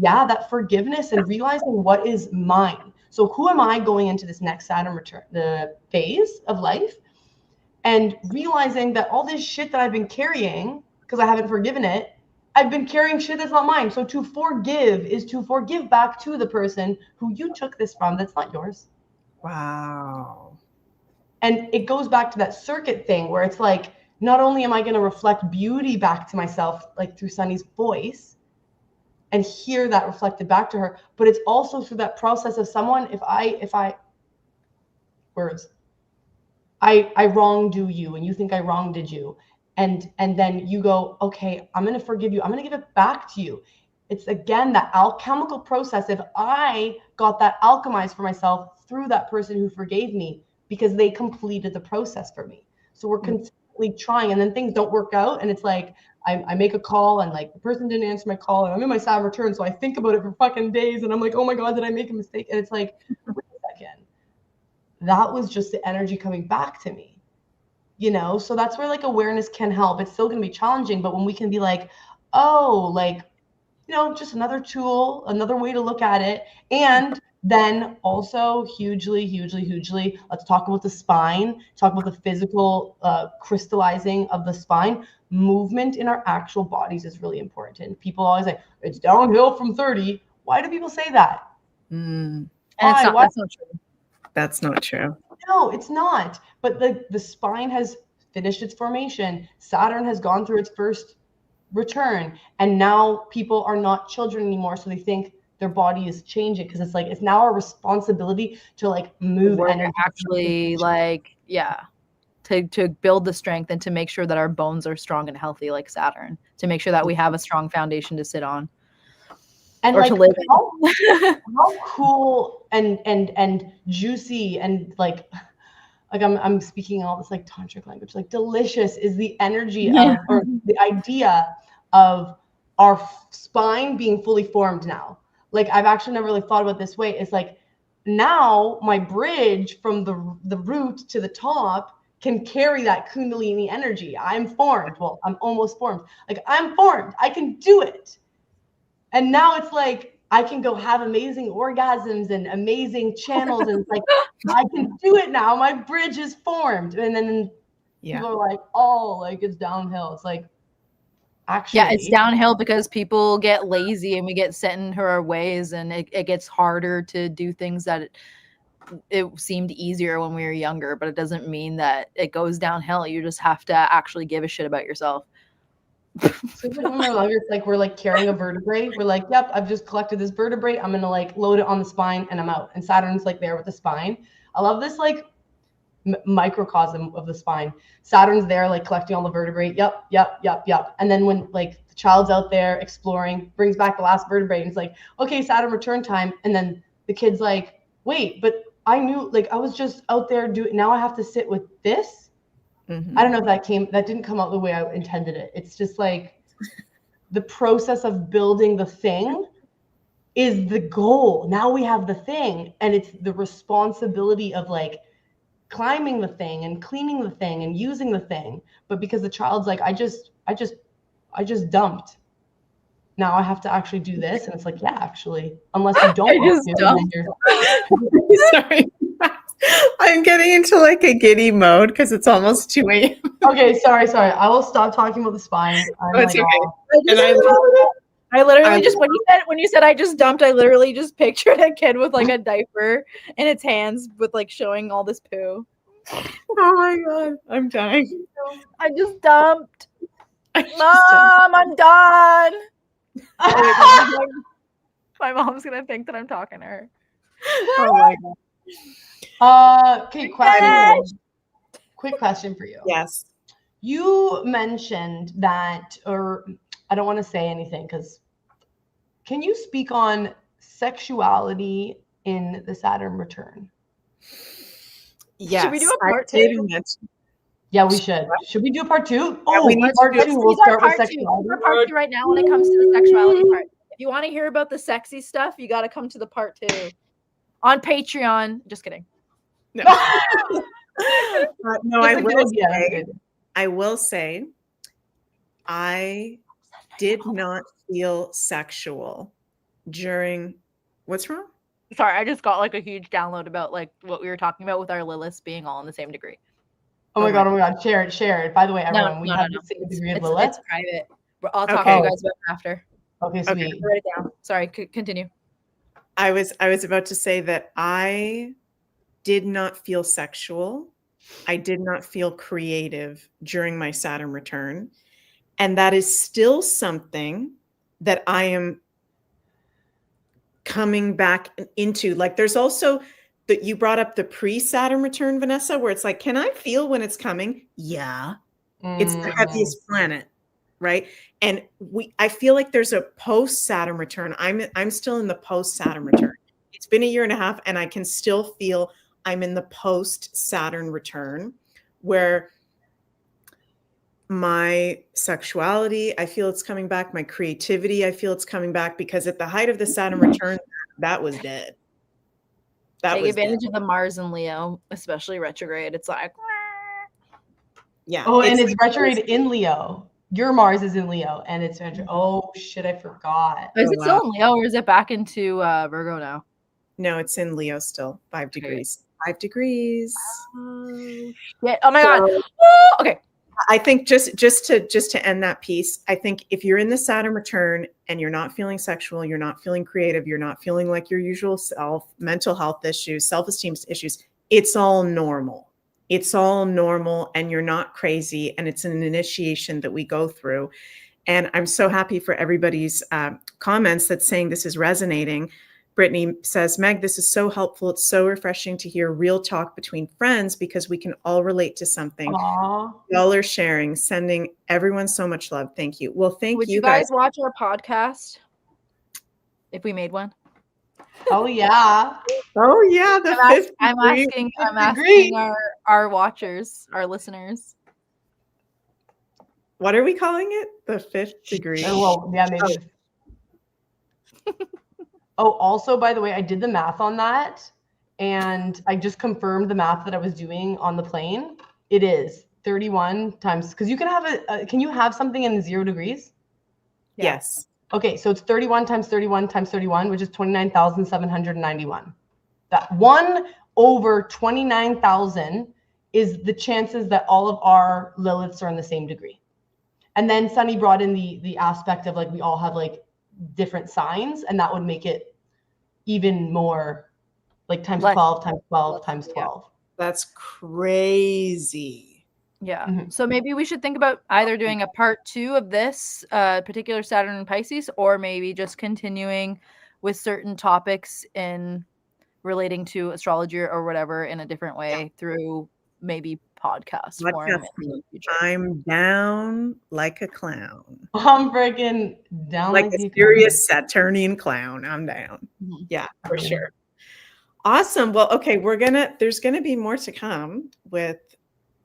yeah, that forgiveness and realizing what is mine. So who am I going into this next Saturn return, the phase of life, and realizing that all this shit that I've been carrying, because I haven't forgiven it, I've been carrying shit that's not mine. So to forgive is to forgive back to the person who you took this from that's not yours. Wow. And it goes back to that circuit thing where it's like, not only am I going to reflect beauty back to myself, like through Sunny's voice, and hear that reflected back to her, but it's also through that process of someone, if I wronged you and you think I wronged you, and then you go, okay, I'm going to forgive you, I'm going to give it back to you. It's again that alchemical process. If I got that alchemized for myself through that person who forgave me, because they completed the process for me. So we're continually trying, and then things don't work out, and it's like, I make a call and like the person didn't answer my call, and I'm in my Saturn return, so I think about it for fucking days, and I'm like, oh my God, did I make a mistake? And it's like, wait a second, that was just the energy coming back to me, So that's where like awareness can help. It's still going to be challenging, but when we can be like, oh, like, just another tool, another way to look at it. And then also hugely, let's talk about the spine, talk about the physical crystallizing of the spine. Movement in our actual bodies is really important. People always say, it's downhill from 30. Why do people say that? And Why? that's not true. That's not true. No, it's not. But the spine has finished its formation. Saturn has gone through its first return, and now people are not children anymore, so they think their body is changing, because it's like, it's now our responsibility to like move energy, actually, like, yeah, to build the strength and to make sure that our bones are strong and healthy, like Saturn, to make sure that we have a strong foundation to sit on, and or like to live in. How cool and juicy and like I'm speaking all this like tantric language, like delicious is the energy of, or the idea of our spine being fully formed now. Like, I've actually never really thought about it this way. It's like, now my bridge from the root to the top can carry that Kundalini energy. I'm formed. Well, I'm almost formed. Like, I'm formed. I can do it. And now it's like, I can go have amazing orgasms and amazing channels. And it's like, I can do it now. My bridge is formed. And then people are like, oh, like it's downhill. It's like, actually. Yeah, it's downhill because people get lazy and we get set into our ways, and it gets harder to do things that it seemed easier when we were younger, but it doesn't mean that it goes downhill. You just have to actually give a shit about yourself. So when we're younger, it's like we're like carrying a vertebrae. We're like, yep, I've just collected this vertebrae. I'm gonna like load it on the spine and I'm out. And Saturn's like there with the spine. I love this like microcosm of the spine. Saturn's there like collecting all the vertebrae. Yep. And then when like the child's out there exploring, brings back the last vertebrae, and it's like, okay, Saturn return time. And then the kid's like, wait, but I knew, like, I was just out there doing, now I have to sit with this. I don't know if that didn't come out the way I intended it. It's just like the process of building the thing is the goal. Now we have the thing, and it's the responsibility of like climbing the thing and cleaning the thing and using the thing. But because the child's like, I just dumped. Now I have to actually do this. And it's like, yeah, actually, unless you don't. I just dumped. Sorry. I'm getting into like a giddy mode because it's almost 2 a.m. Okay, sorry. I will stop talking about the spine. It's okay. I literally just, when you said I just dumped, I literally just pictured a kid with like a diaper in its hands with like showing all this poo. Oh my God, I'm dying. I just dumped. Mom, I'm done. My mom's gonna think that I'm talking to her. Oh my God. Okay, quick question for you. Yes. You mentioned that, or I don't want to say anything, because can you speak on sexuality in the Saturn return? Yes. Should we do a part I did two? mention- Yeah, we should. Should we do part 2? Yeah, Oh, we need to part do- 2. We'll These are start with part two. sexuality. We're part 2 right now when it comes to the sexuality part. If you want to hear about the sexy stuff, you got to come to the part 2 on Patreon. Just kidding. No, no, That's a good idea. That's a good idea. I will say, I did not feel sexual during. What's wrong? Sorry, I just got like a huge download about like what we were talking about with our Liliths being all in the same degree. Oh my god, share it. By the way, everyone, we have the same degree of Lilith. It's private. I'll talk Okay. to you guys about it after. Okay, sweet. Write it down. Sorry, continue. I was about to say that I did not feel sexual. I did not feel creative during my Saturn return. And that is still something that I am coming back into. Like there's also that you brought up the pre-Saturn return, Vanessa, where it's like, can I feel when it's coming? Yeah. It's the heaviest planet, right? And I feel like there's a post-Saturn return. I'm still in the post-Saturn return. It's been a year and a half, and I can still feel I'm in the post-Saturn return, where my sexuality, I feel it's coming back. My creativity, I feel it's coming back, because at the height of the Saturn return, that was dead. Take advantage of the Mars and Leo, especially retrograde. It's like, yeah. Oh, and it's retrograde in Leo. Your Mars is in Leo, and it's retrograde. Oh shit, I forgot. Is it still in Leo, or is it back into Virgo now? No, it's in Leo still. 5 degrees. 5 degrees. Yeah. Oh my god. Okay. I think just to end that piece, I think if you're in the Saturn return and you're not feeling sexual, you're not feeling creative, you're not feeling like your usual self, mental health issues, self-esteem issues, it's all normal. It's all normal, and you're not crazy, and it's an initiation that we go through. And I'm so happy for everybody's comments that's saying this is resonating. Brittany says, Meg, this is so helpful. It's so refreshing to hear real talk between friends, because we can all relate to something. Aww. Y'all are sharing, sending everyone so much love. Thank you. Well, Would you guys watch our podcast if we made one? Oh yeah. Oh yeah. I'm asking our watchers, our listeners. What are we calling it? The 5th degree. Oh, well, yeah, maybe. Oh, also, by the way, I did the math on that, and I just confirmed the math that I was doing on the plane. It is 31 times, because you can have can you have something in 0 degrees? Yes. Okay, so it's 31 times 31 times 31, which is 29,791. That 1 over 29,000 is the chances that all of our Liliths are in the same degree. And then Sunny brought in the aspect of like we all have like different signs, and that would make it even more like times 12 times 12 times 12. That's crazy. Yeah. Mm-hmm. So maybe we should think about either doing a part 2 of this particular Saturn and Pisces, or maybe just continuing with certain topics in relating to astrology or whatever in a different way through maybe podcast form. I'm down like a clown. I'm freaking down like a serious Saturnian clown. I'm down. Mm-hmm. Yeah, for sure. Awesome. Well, okay, there's gonna be more to come with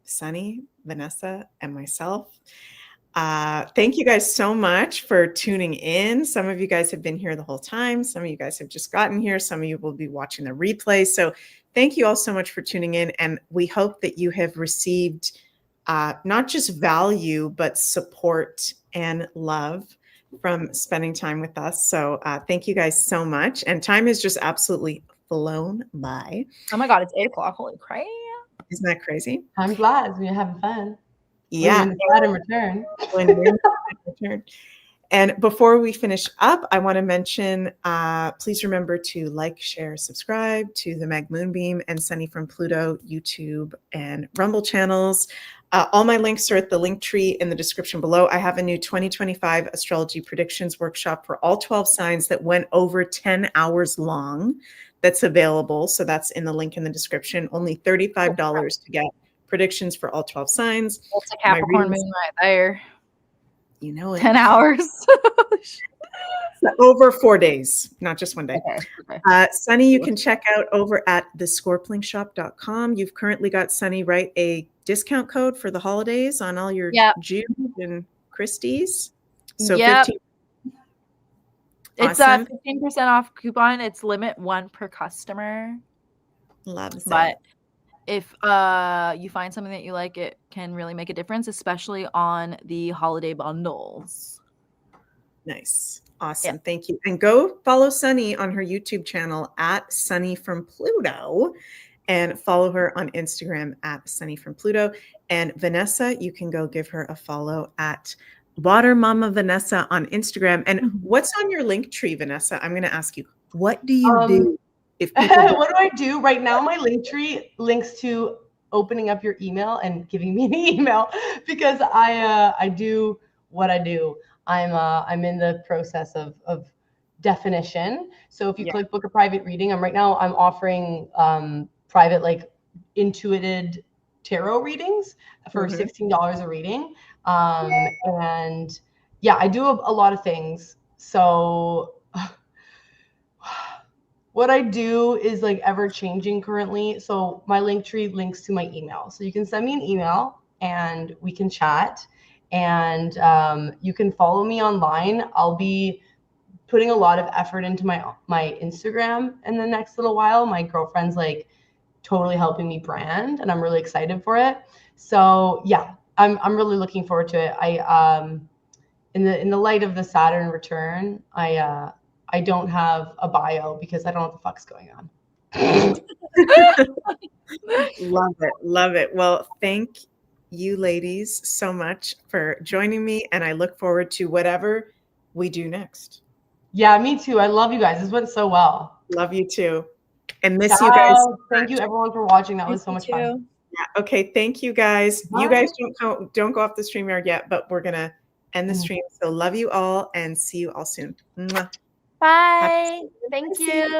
Sunny, Vanessa, and myself. Thank you guys so much for tuning in. Some of you guys have been here the whole time. Some of you guys have just gotten here. Some of you will be watching the replay. So thank you all so much for tuning in. And we hope that you have received not just value, but support and love from spending time with us. So thank you guys so much. And time has just absolutely flown by. Oh my God, it's 8 o'clock. Holy crap. Isn't that crazy? I'm glad we're having fun. Yeah. When return. And before we finish up, I want to mention, please remember to like, share, subscribe to the Meg Moonbeam and Sunny from Pluto YouTube and Rumble channels. All my links are at the link tree in the description below. I have a new 2025 astrology predictions workshop for all 12 signs that went over 10 hours long. That's available. So that's in the link in the description. Only $35 to get predictions for all 12 signs. That's a Capricorn moon right there. You know it. 10 hours. over 4 days, not just 1 day. Okay. Sunny, you can check out over at thescorplingshop.com. You've currently got Sunny write a discount code for the holidays on all your Jude and Christie's. So 15. It's Awesome. a 15% off coupon. It's limit 1 per customer. Loves But it. if you find something that you like, it can really make a difference, especially on the holiday bundles. Nice. Awesome. Thank you. And go follow Sunny on her YouTube channel at Sunny from Pluto, and follow her on Instagram at Sunny from Pluto. And Vanessa, you can go give her a follow at Water Mama Vanessa on Instagram. And what's on your link tree, Vanessa? I'm going to ask you, what do you do? If people what do I do right now? My link tree links to opening up your email and giving me an email, because I do what I do. I'm in the process of definition. So if you click book a private reading, I'm offering private, like, intuited tarot readings for $16 a reading. And yeah, I do a lot of things. So what I do is, like, ever changing currently. So my link tree links to my email. So you can send me an email and we can chat, and you can follow me online. I'll be putting a lot of effort into my Instagram in the next little while. My girlfriend's, like, totally helping me brand, and I'm really excited for it. So yeah, I'm really looking forward to it. I in the light of the Saturn return, I don't have a bio because I don't know what the fuck's going on. Love it. Love it. Well, thank you ladies so much for joining me, and I look forward to whatever we do next. Yeah, me too. I love you guys. This went so well. Love you too. And miss you guys. Thank you everyone for watching. That was so much fun. Yeah. Okay. Thank you guys. Bye. You guys don't go off the StreamYard yet, but we're going to end the stream. So love you all and see you all soon. Mwah. Bye. Thank you.